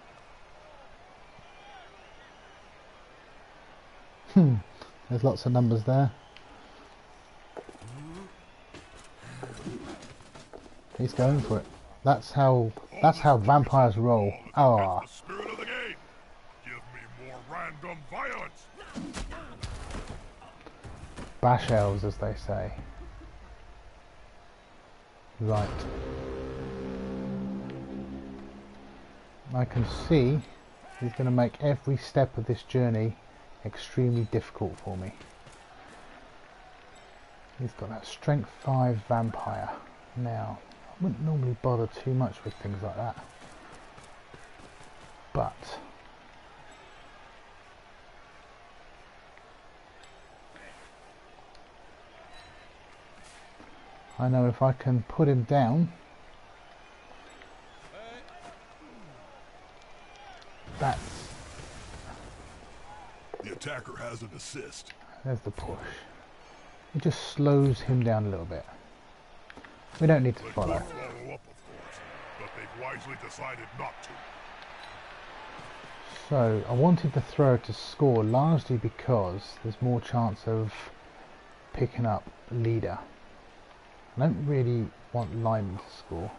There's lots of numbers there. He's going for it. That's how vampires roll. Ah. The spirit of the game. Give me more random violence. Bash elves, as they say. Right. I can see he's going to make every step of this journey extremely difficult for me. He's got that strength 5 vampire. Now, I wouldn't normally bother too much with things like that, but I know if I can put him down, that's... The attacker has an assist. There's the push. It just slows him down a little bit. We don't need to follow. Follow up, of course, but they've wisely decided not to. So I wanted the thrower to score largely because there's more chance of picking up leader. I don't really want Lyman to score,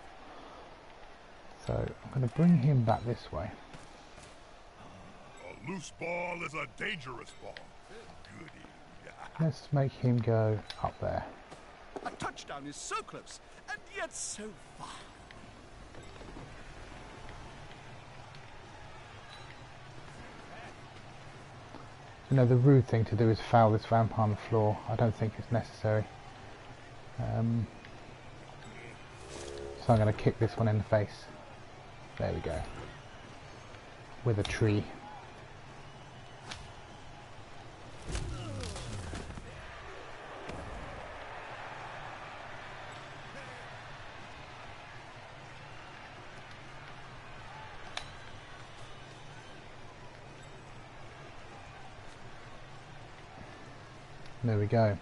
so I'm going to bring him back this way. A loose ball is a dangerous ball. Goody. Let's make him go up there. A touchdown is so close, and yet so far. You know, the rude thing to do is foul this vampire on the floor. I don't think it's necessary. So I'm going to kick this one in the face. There we go. With a tree. There we go.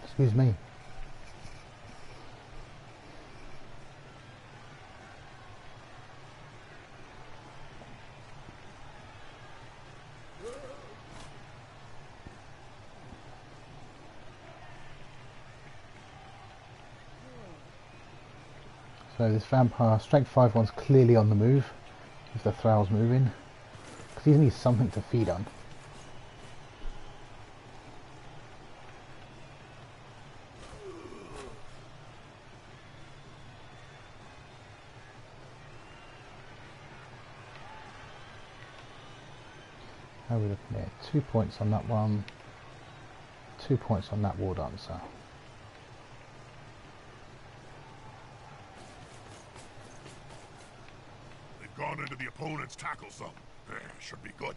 Excuse me. So this vampire, strength 5 one's clearly on the move, if the thrall's moving, because he needs something to feed on. How are we looking here? 2 points on that one, 2 points on that war dancer. Gone into the opponent's tackle zone. Should be good.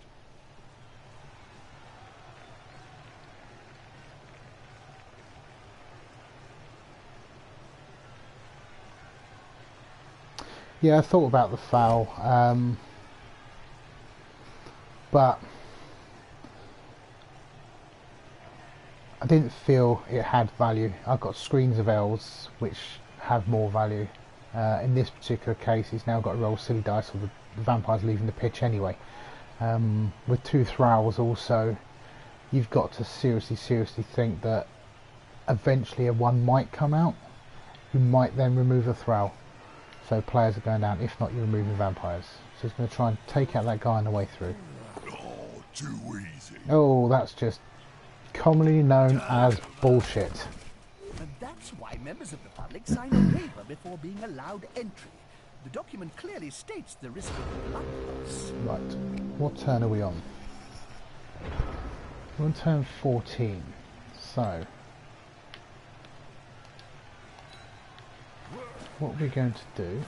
Yeah, I thought about the foul, but I didn't feel it had value. I've got screens of elves which have more value. In this particular case, he's now got to roll silly dice, or the vampire's leaving the pitch anyway. With 2 thralls also, you've got to seriously think that eventually a 1 might come out. You might then remove a thrall. So players are going down. If not, you're removing vampires. So he's going to try and take out that guy on the way through. Oh, too easy. Oh, that's just commonly known as bullshit. And that's why members of the public sign a waiver before being allowed entry. The document clearly states the risk of blood loss. Right, what turn are we on? We're on turn 14. So, what we're going to do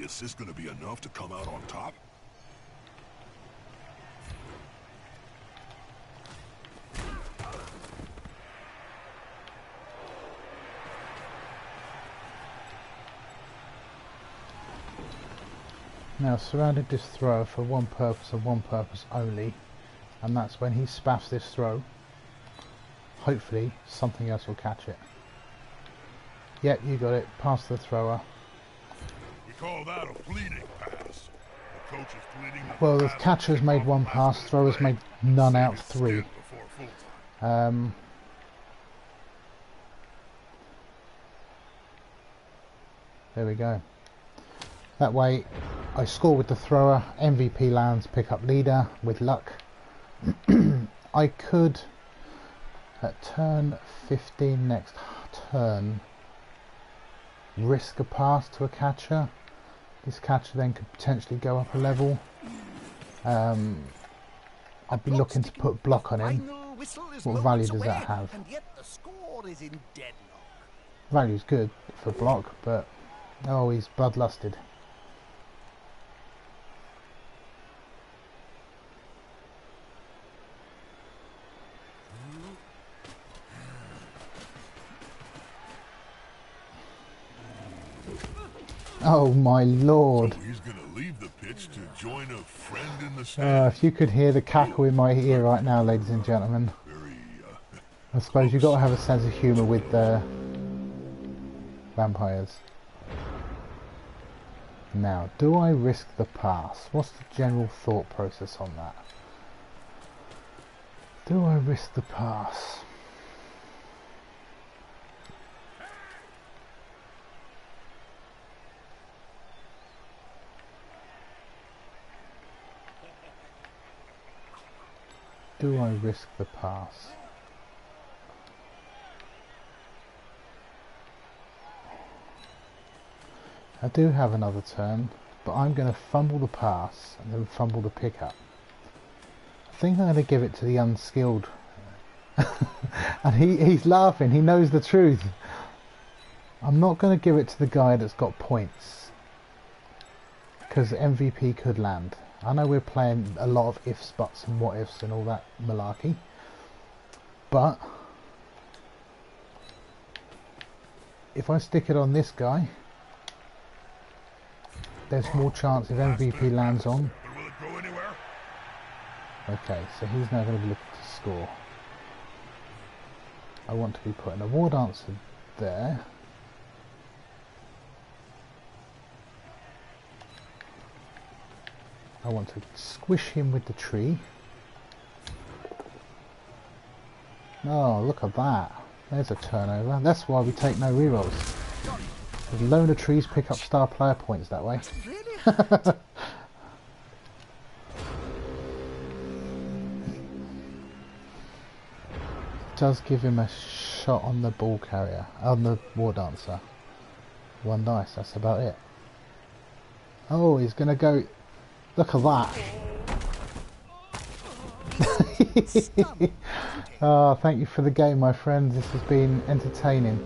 assist gonna be enough to come out on top? Now surrounded this thrower for one purpose and one purpose only, and that's when he spaffs this throw, hopefully something else will catch it. Yep, you got it, past the thrower. We call that a fleeting pass. The coach is fleeting. Well, the catcher's made one pass, thrower's made none out 3. There we go. That way I score with the thrower, MVP lands, pick up leader with luck. I could, at turn 15 next turn, risk a pass to a catcher. This catcher then could potentially go up a level. I'd be looking to put block on him. What value does that have? Value's good for block, but oh, he's bloodlusted. Oh my lord. So he's gonna leave the pitch to join a friend in the stand. If you could hear the cackle in my ear right now, ladies and gentlemen. I suppose you've got to have a sense of humour with vampires. Now, do I risk the pass? What's the general thought process on that? Do I risk the pass? Do I risk the pass? I do have another turn, but I'm going to fumble the pass and then fumble the pickup. I think I'm going to give it to the unskilled. And he's laughing, he knows the truth. I'm not going to give it to the guy that's got points, because MVP could land. I know we're playing a lot of ifs, buts and what ifs and all that malarkey, but if I stick it on this guy, there's more chance if MVP lands on. Okay, so he's now going to be looking to score. I want to be putting a war dancer there. I want to squish him with the tree. Oh, look at that. There's a turnover. That's why we take no rerolls. With loner trees pick up star player points that way. Does give him a shot on the ball carrier, on the war dancer. 1 dice, that's about it. Oh, he's gonna go. Look at that. Oh, thank you for the game, my friends. This has been entertaining.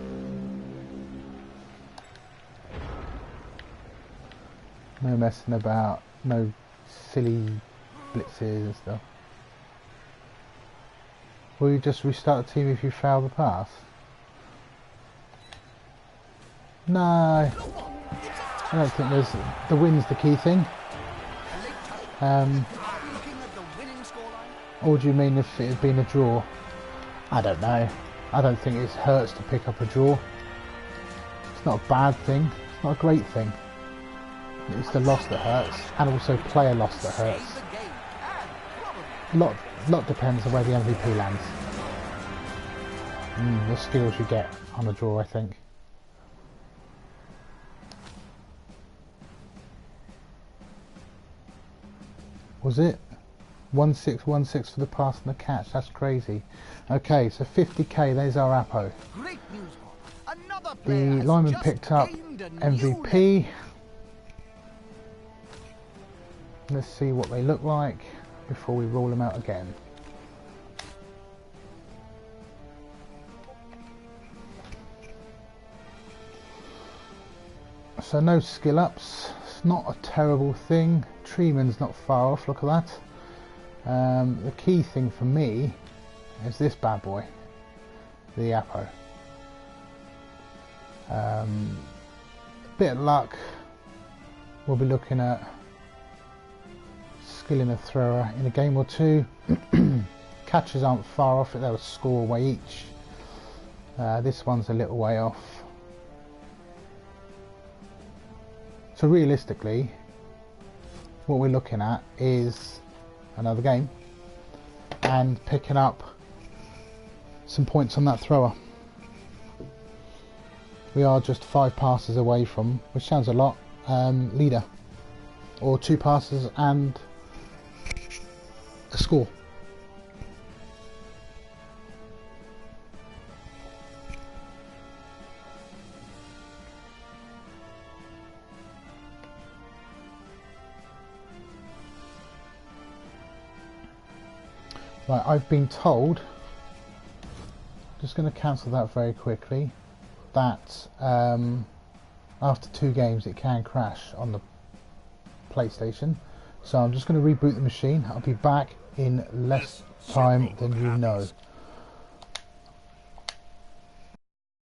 No messing about, no silly blitzes and stuff. Will you just restart the team if you fail the pass? No, I don't think there's, the win's the key thing. Or do you mean if it had been a draw? I don't know. I don't think it hurts to pick up a draw. It's not a bad thing. It's not a great thing. It's the loss that hurts, and also player loss that hurts. Lot depends on where the MVP lands. The skills you get on a draw, I think. Was it? 1616 for the pass and the catch. That's crazy. Okay, so 50k, there's our Apo. The lineman picked up MVP. Let's see what they look like before we roll them out again. So no skill ups, It's not a terrible thing. Treeman's not far off, look at that. The key thing for me is this bad boy, the Apo. A bit of luck, we'll be looking at skilling a thrower in a game or two. Catches aren't far off it, they'll score away each. This one's a little way off. So realistically, what we're looking at is another game and picking up some points on that thrower. We are just 5 passes away from, which sounds a lot, leader, or 2 passes and a score. Right, I've been told, just going to cancel that very quickly, that after 2 games it can crash on the PlayStation. So I'm just going to reboot the machine. I'll be back in less time than you know.